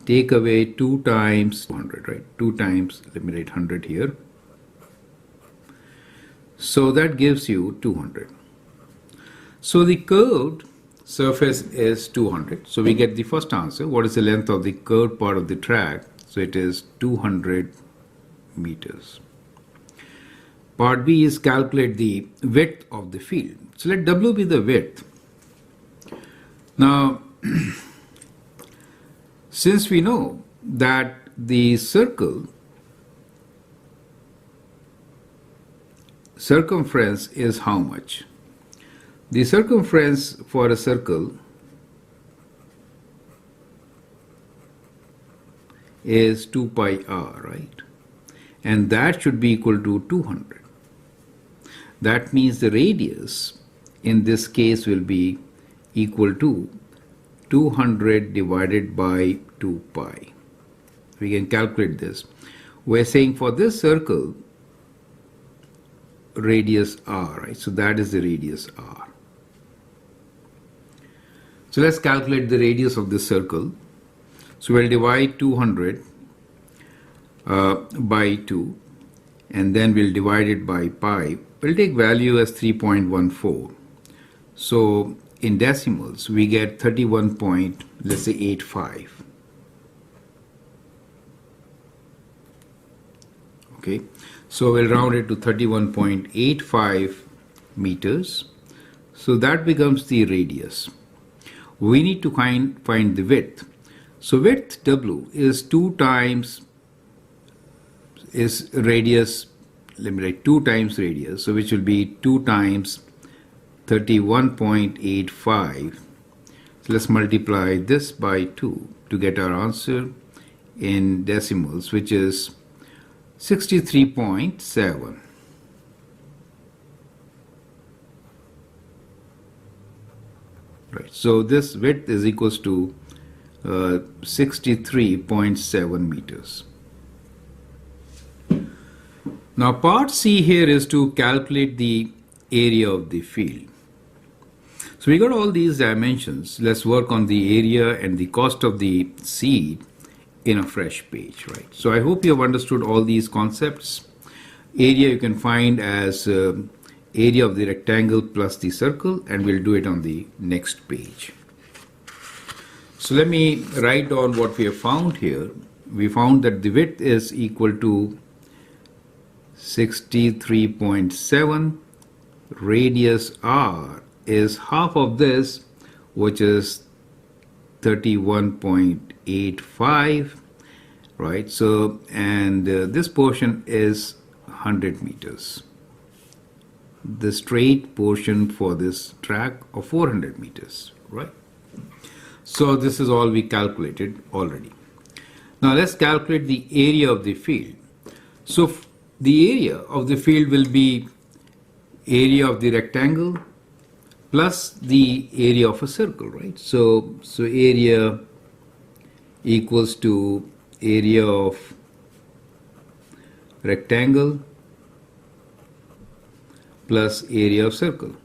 Take away 2 times 100, right? 2 times, let me write 100 here. So that gives you 200. So the curved surface is 200. So we get the first answer. What is the length of the curved part of the track? So it is 200 meters. Part B is calculate the width of the field. So let W be the width. Now, since we know that the circumference is how much? The circumference for a circle is 2 pi r, right? And that should be equal to 200. That means the radius in this case will be equal to 200 divided by 2 pi. We can calculate this. We're saying for this circle, radius r, right? So that is the radius r. So let's calculate the radius of this circle. So we'll divide 200 by 2, and then we'll divide it by pi. We'll take value as 3.14. So in decimals, we get 31 point, let's say 85. Okay, so we'll round it to 31.85 meters. So that becomes the radius. We need to find the width. So width W is 2 times is radius, let me write 2 times radius, so which will be 2 times 31.85. So let's multiply this by 2 to get our answer in decimals, which is 63.7. Right. So this width is equals to 63.7 meters. Now part C here is to calculate the area of the field. So we got all these dimensions. Let's work on the area and the cost of the seed in a fresh page, right? So I hope you have understood all these concepts. Area you can find as area of the rectangle plus the circle, and we'll do it on the next page. So let me write down what we have found here. We found that the width is equal to 63.7, radius r is half of this, which is 31.85, right? So, and this portion is 100 meters. The straight portion for this track of 400 meters, right? So this is all we calculated already. Now let's calculate the area of the field. So the area of the field will be area of the rectangle plus the area of a circle, right? So area equals to area of rectangle plus area of circle.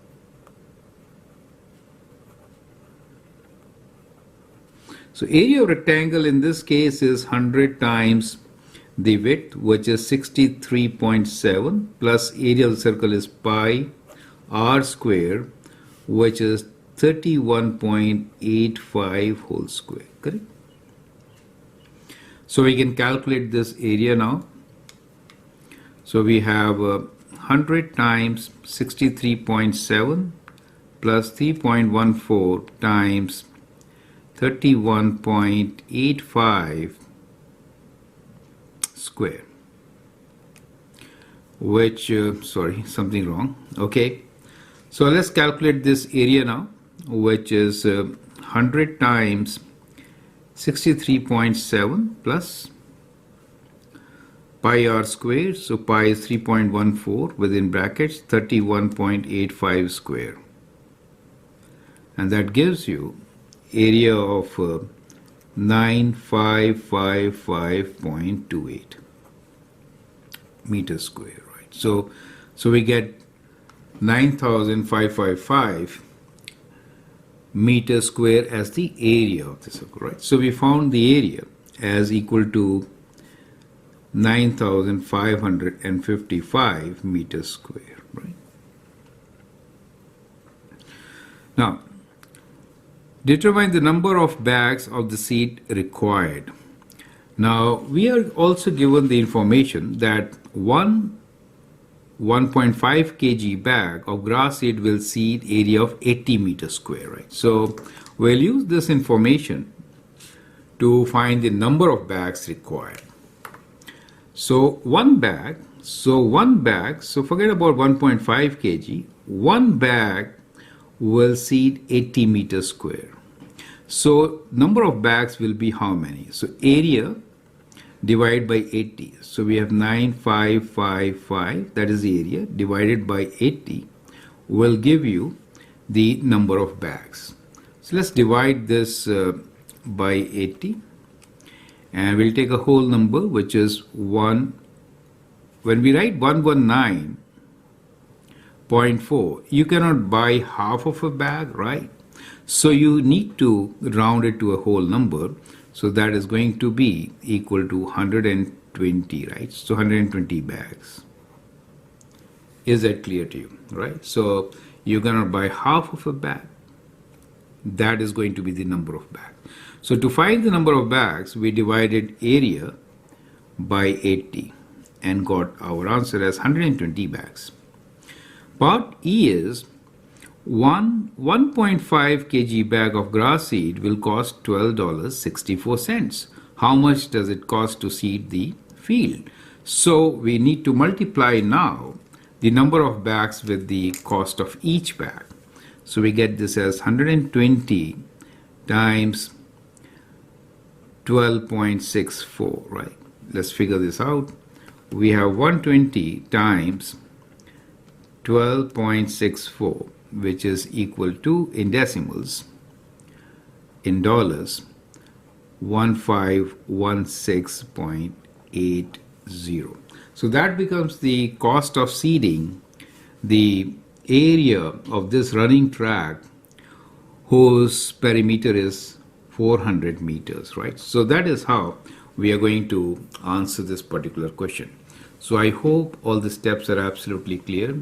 So area of rectangle in this case is 100 times the width, which is 63.7, plus area of the circle is pi r square, which is 31.85 whole square, correct? So we can calculate this area now. So we have 100 times 63.7 plus 3.14 times 31.85 square, which, sorry, something wrong. Okay, so let's calculate this area now, which is 100 times 63.7 plus pi r square, so pi is 3.14 within brackets 31.85 square, and that gives you area of 9555.28 meters square, right? So we get 9555 meters square as the area of the circle, right? So we found the area as equal to 9555 meters square, right? Now determine the number of bags of the seed required. Now we are also given the information that 1.5 kg bag of grass seed will seed area of 80 meters square, right? So we'll use this information to find the number of bags required. So one bag, so forget about 1.5 kg, one bag will seed 80 meters square. So number of bags will be how many? So area divided by 80. So we have 9555, that is the area, divided by 80 will give you the number of bags. So let's divide this by 80, and we'll take a whole number, which is 1. When we write 119, 0.4. You cannot buy half of a bag, right? So you need to round it to a whole number. So that is going to be equal to 120, right? So 120 bags. Is that clear to you, right? So you cannot buy half of a bag. That is going to be the number of bags. So to find the number of bags, we divided area by 80 and got our answer as 120 bags. Part E is 1.5 kg bag of grass seed will cost $12.64. How much does it cost to seed the field? So we need to multiply now the number of bags with the cost of each bag. So we get this as 120 times 12.64, right? Let's figure this out. We have 120 times 12.64, which is equal to, in decimals, in dollars, 1516.80. So that becomes the cost of seeding the area of this running track whose perimeter is 400 meters, right? So that is how we are going to answer this particular question. So I hope all the steps are absolutely clear.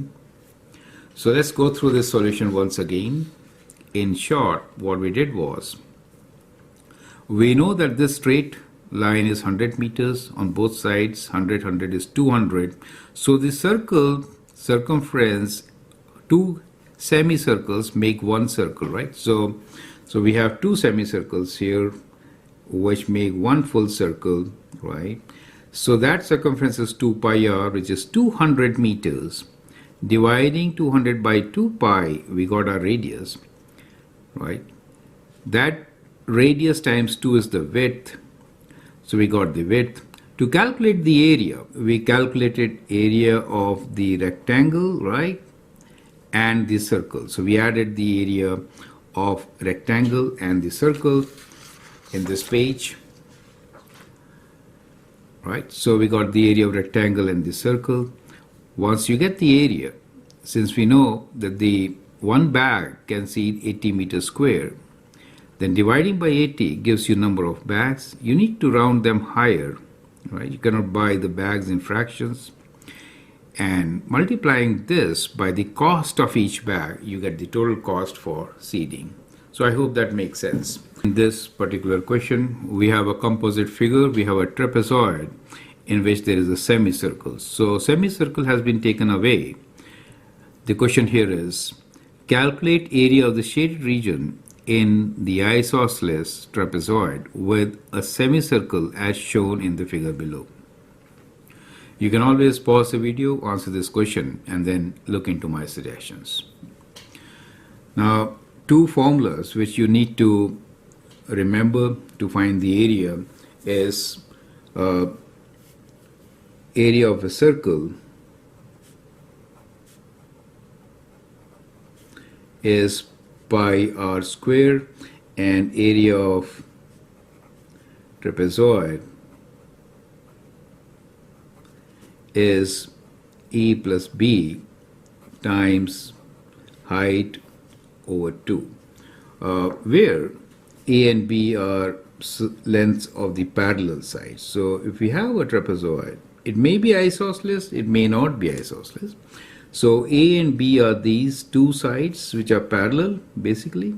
So let's go through this solution once again. In short, what we did was, we know that this straight line is 100 meters on both sides, 100 is 200. So the circle circumference, two semicircles make one circle, right? So we have two semicircles here which make one full circle, right? So that circumference is 2 pi r, which is 200 meters. Dividing 200 by 2 pi, we got our radius, right? That radius times 2 is the width. So we got the width. To calculate the area, we calculated area of the rectangle, right? And the circle. So we added the area of rectangle and the circle in this page, right? So we got the area of rectangle and the circle. Once you get the area, since we know that the one bag can seed 80 meters square, then dividing by 80 gives you number of bags. You need to round them higher, right? You cannot buy the bags in fractions. And multiplying this by the cost of each bag, you get the total cost for seeding. So I hope that makes sense. In this particular question, we have a composite figure. We have a trapezoid in which there is a semicircle. So semicircle has been taken away. The question here is, calculate area of the shaded region in the isosceles trapezoid with a semicircle as shown in the figure below. You can always pause the video, answer this question, and then look into my suggestions. Now, two formulas which you need to remember to find the area is area of a circle is pi r square, and area of trapezoid is E plus B times height over 2, where A and B are lengths of the parallel sides. So if we have a trapezoid, it may be isosceles, it may not be isosceles. So A and B are these two sides which are parallel basically,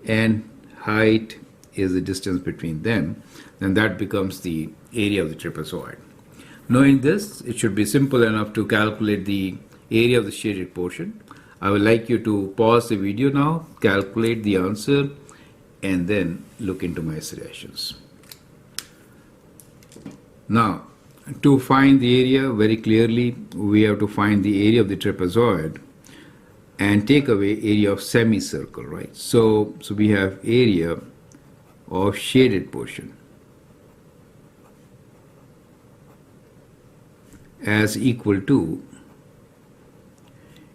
and height is the distance between them, then that becomes the area of the trapezoid. Knowing this, it should be simple enough to calculate the area of the shaded portion. I would like you to pause the video now, calculate the answer, and then look into my suggestions. Now, to find the area very clearly, we have to find the area of the trapezoid and take away area of semicircle, right? So we have area of shaded portion as equal to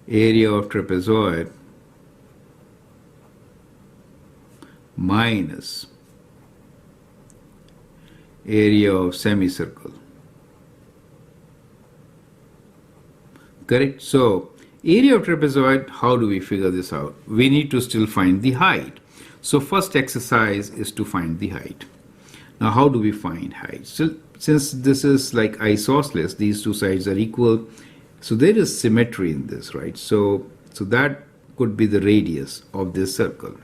area of trapezoid minus area of semicircle. Correct? So Area of trapezoid, how do we figure this out? We need to still find the height. So first exercise is to find the height. Now how do we find height? So since this is like isosceles, these two sides are equal, so there is symmetry in this, right? So that could be the radius of this circle.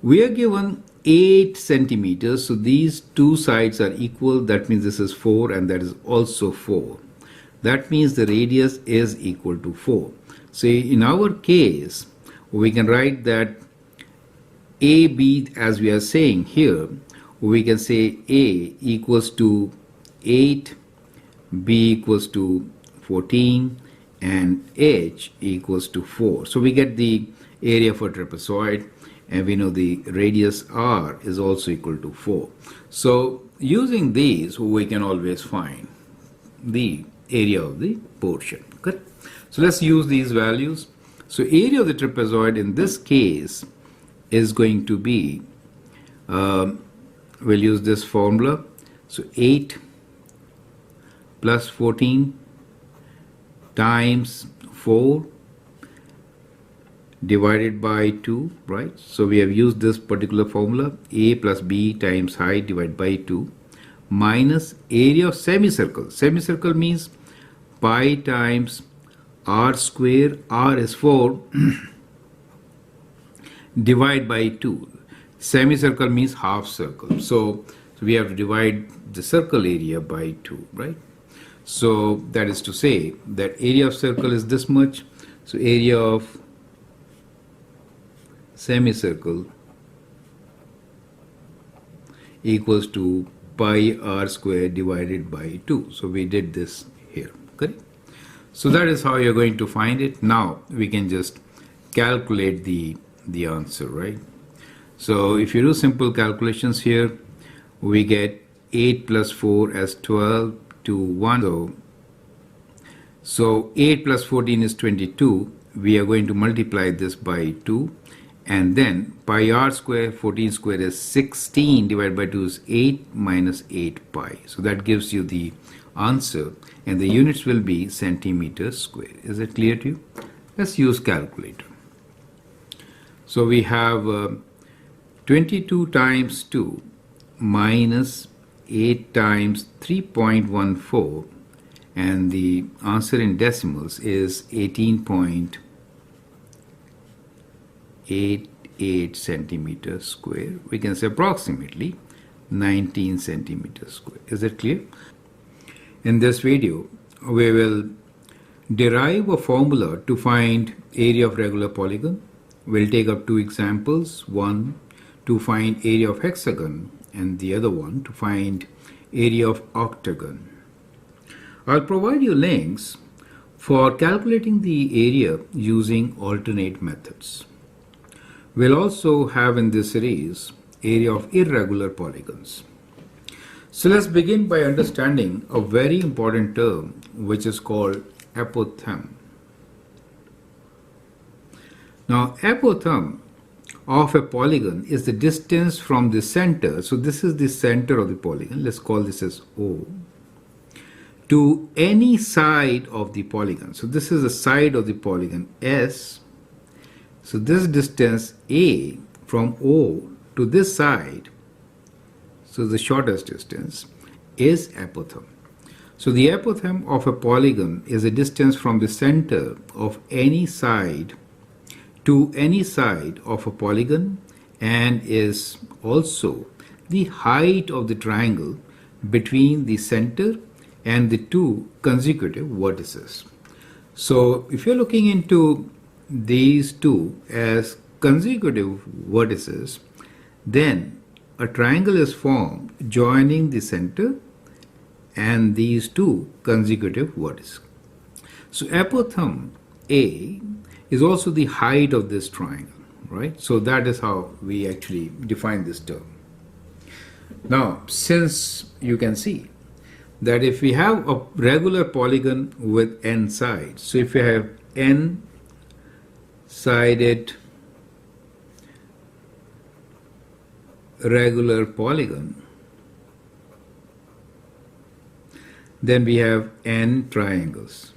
We are given 8 centimeters, so these two sides are equal. That means this is 4 and that is also 4. That means the radius is equal to 4. So in our case, we can write that AB, as we are saying here, we can say A equals to 8, B equals to 14, and H equals to 4. So we get the area for trapezoid, and we know the radius R is also equal to 4. So using these, we can always find the area of the portion. Good. So let's use these values. So area of the trapezoid in this case is going to be, we'll use this formula. So 8 plus 14 times 4 divided by 2, right? So we have used this particular formula, A plus B times height divided by 2, minus area of semicircle. Semicircle means pi times r square, r is 4, divide by 2. Semicircle means half circle. So we have to divide the circle area by 2, right? So that is to say that area of circle is this much. So area of semicircle equals to pi r square divided by 2. So we did this here. Correct? So that is how you're going to find it. Now we can just calculate the answer, right? So if you do simple calculations here, we get 8 plus 4 as 12 to 1. So 8 plus 14 is 22. We are going to multiply this by 2. And then pi r square, 14 square is 16 divided by 2 is 8 minus 8 pi. So that gives you the answer. And the units will be centimeters square. Is it clear to you? Let's use calculator. So we have 22 times 2 minus 8 times 3.14, and the answer in decimals is 18.88 centimeters square. We can say approximately 19 centimeters square. Is it clear? In this video, we will derive a formula to find area of regular polygon. We'll take up two examples, one to find area of hexagon and the other one to find area of octagon. I'll provide you links for calculating the area using alternate methods. We'll also have in this series area of irregular polygons. So let's begin by understanding a very important term which is called apothem. Now, apothem of a polygon is the distance from the center. So this is the center of the polygon. Let's call this as O. To any side of the polygon. So this is the side of the polygon S. So this distance A from O to this side, so the shortest distance, is apothem. So the apothem of a polygon is a distance from the center of any side to any side of a polygon and is also the height of the triangle between the center and the two consecutive vertices. So if you're looking into these two as consecutive vertices, then a triangle is formed joining the center and these two consecutive vertices. So apothem A is also the height of this triangle, right? So that is how we actually define this term. Now, since you can see that if we have a regular polygon with n sides, so if we have n sided regular polygon, then we have n triangles.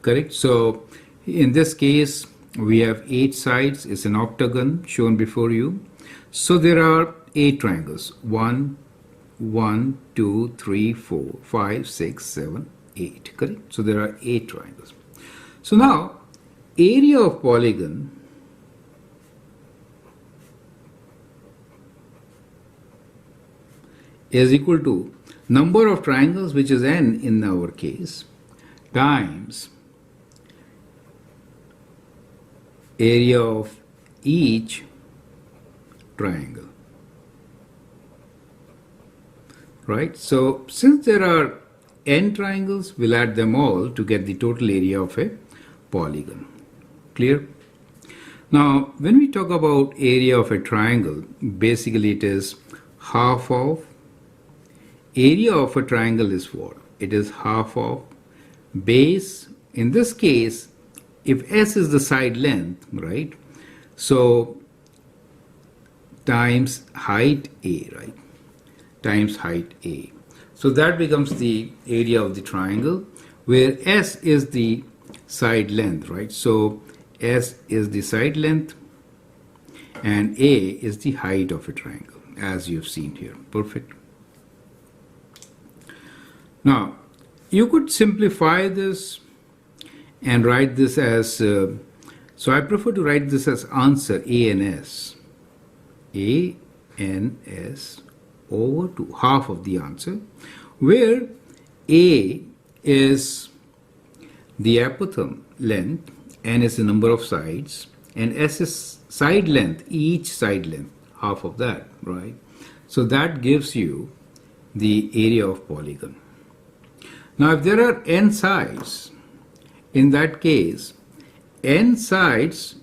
correct? So in this case, we have 8 sides. It's an octagon shown before you. So there are 8 triangles. 1, 1, 2, 3, 4, 5, 6, 7, 8, correct? So there are 8 triangles. So now, area of polygon is equal to number of triangles, which is n in our case, times area of each triangle, right? So since there are n triangles, we'll add them all to get the total area of a polygon. Clear? Now, when we talk about area of a triangle, basically it is half of area of a triangle is what? It is half of base. In this case, if S is the side length, right? So times height A, right? Times height A. So that becomes the area of the triangle, where S is the side length, right? So S is the side length and A is the height of a triangle, as you've seen here. Perfect. Now, you could simplify this and write this as, so I prefer to write this as answer ANS. ANS over 2, half of the answer, where A is the apothem length, N is the number of sides, and S is side length, each side length, half of that, right? So that gives you the area of polygon. Now, if there are n sides, in that case, n sides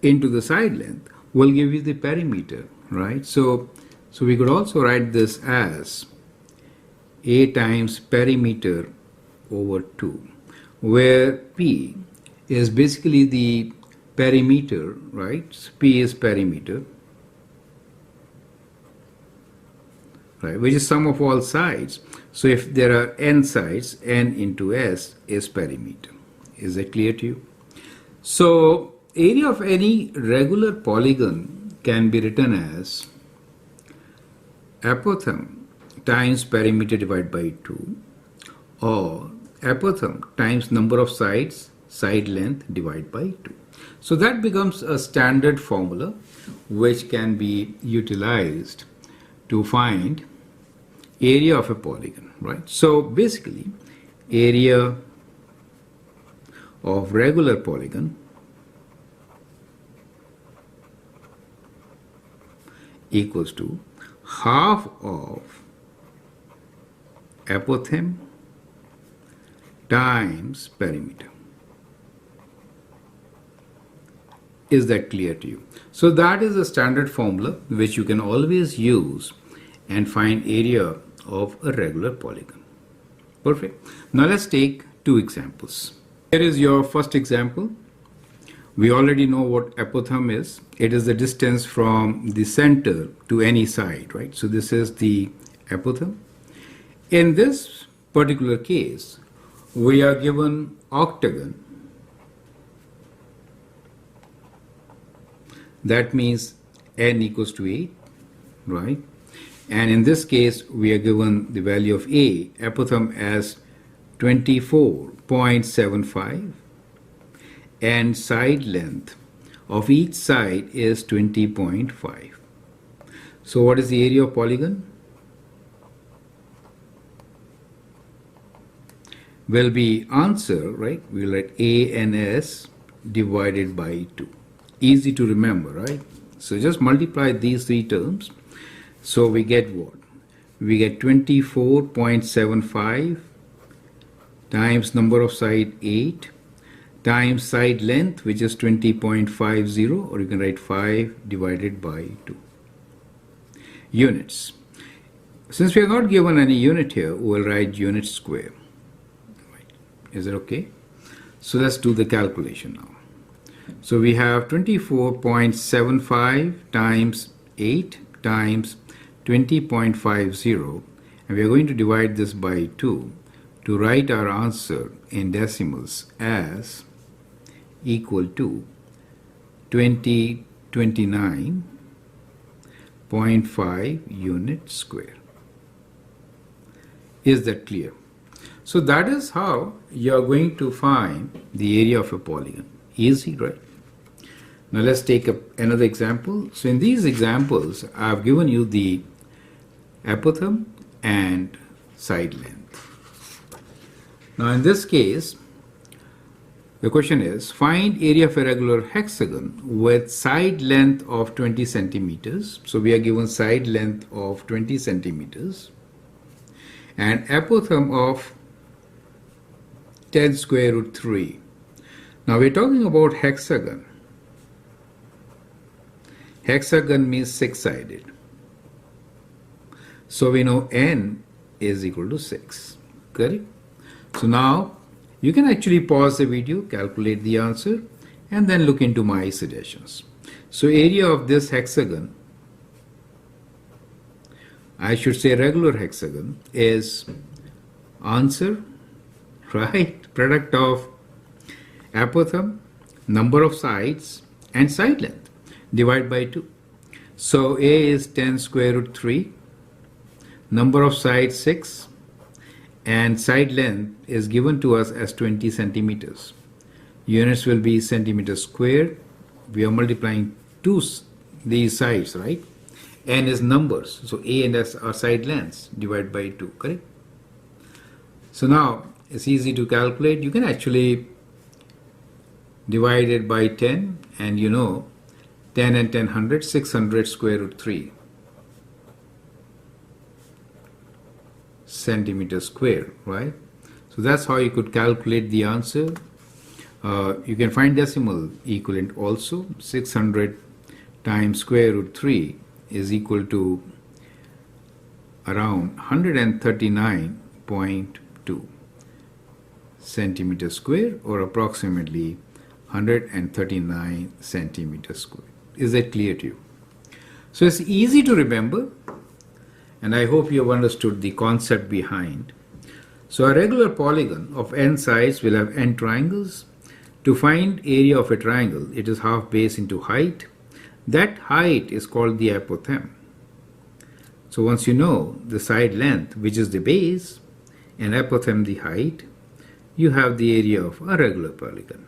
into the side length will give you the perimeter, right? So we could also write this as A times perimeter over 2, where P is basically the perimeter, right? So P is perimeter, right, which is sum of all sides. So if there are n sides, n into S is perimeter. Is that clear to you? So area of any regular polygon can be written as apothem times perimeter divided by 2, or apothem times number of sides, side length divided by 2. So that becomes a standard formula which can be utilized to find area of a polygon, right? So basically, area of regular polygon equals to half of apothem times perimeter. Is that clear to you? So that is a standard formula which you can always use and find area of a regular polygon. Perfect. Now let's take 2 examples. Here is your first example. We already know what apothem is. It is the distance from the center to any side, right? So this is the apothem. In this particular case, we are given octagon. That means n equals to 8, right? And in this case, we are given the value of A, apothem, as 24.75, and side length of each side is 20.5. So what is the area of polygon? Will be answer, right? We'll write ANS divided by 2. Easy to remember, right? So just multiply these 3 terms. So we get what? We get 24.75 times number of side 8 times side length, which is 20.50, or you can write 5 divided by 2. Units. Since we are not given any unit here, we'll write unit square. Is it okay? So let's do the calculation now. So we have 24.75 times 8 times 20.50, and we are going to divide this by 2 to to write our answer in decimals as equal to 2029.5 units square. Is that clear? So that is how you are going to find the area of a polygon. Easy, right? Now let's take another example. So in these examples, I have given you the apothem and side length. Now in this case, the question is, find area of a regular hexagon with side length of 20 centimeters. So we are given side length of 20 centimeters and apothem of 10 square root 3. Now we're talking about hexagon. Hexagon means six-sided. So we know n is equal to 6. Correct? So now you can actually pause the video, calculate the answer, and then look into my suggestions. So area of this hexagon, I should say regular hexagon, is answer, right? Product of apothem, number of sides, and side length, divide by 2. So A is 10 square root 3, number of sides 6, and side length is given to us as 20 centimeters. Units will be centimeters squared. We are multiplying these sides, right? N is numbers, so A and S are side lengths, divide by 2, correct? So now it's easy to calculate. You can actually divide it by 10, and you know 10 and 10 100, 600 square root 3 centimeters square, right? So that's how you could calculate the answer. You can find decimal equivalent also. 600 times square root 3 is equal to around 139.2 centimeters square, or approximately 139 centimeters square. Is that clear to you? So it's easy to remember, and I hope you have understood the concept behind. So a regular polygon of n sides will have n triangles. To find area of a triangle, it is half base into height. That height is called the apothem. So once you know the side length, which is the base, and apothem the height, you have the area of a regular polygon.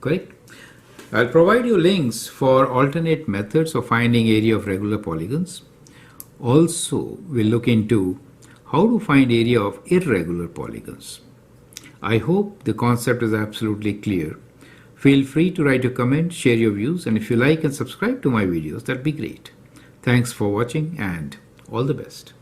Correct? I'll provide you links for alternate methods of finding area of regular polygons. Also, we'll look into how to find area of irregular polygons. I hope the concept is absolutely clear. Feel free to write a comment, share your views, and if you like and subscribe to my videos, that'd be great. Thanks for watching and all the best.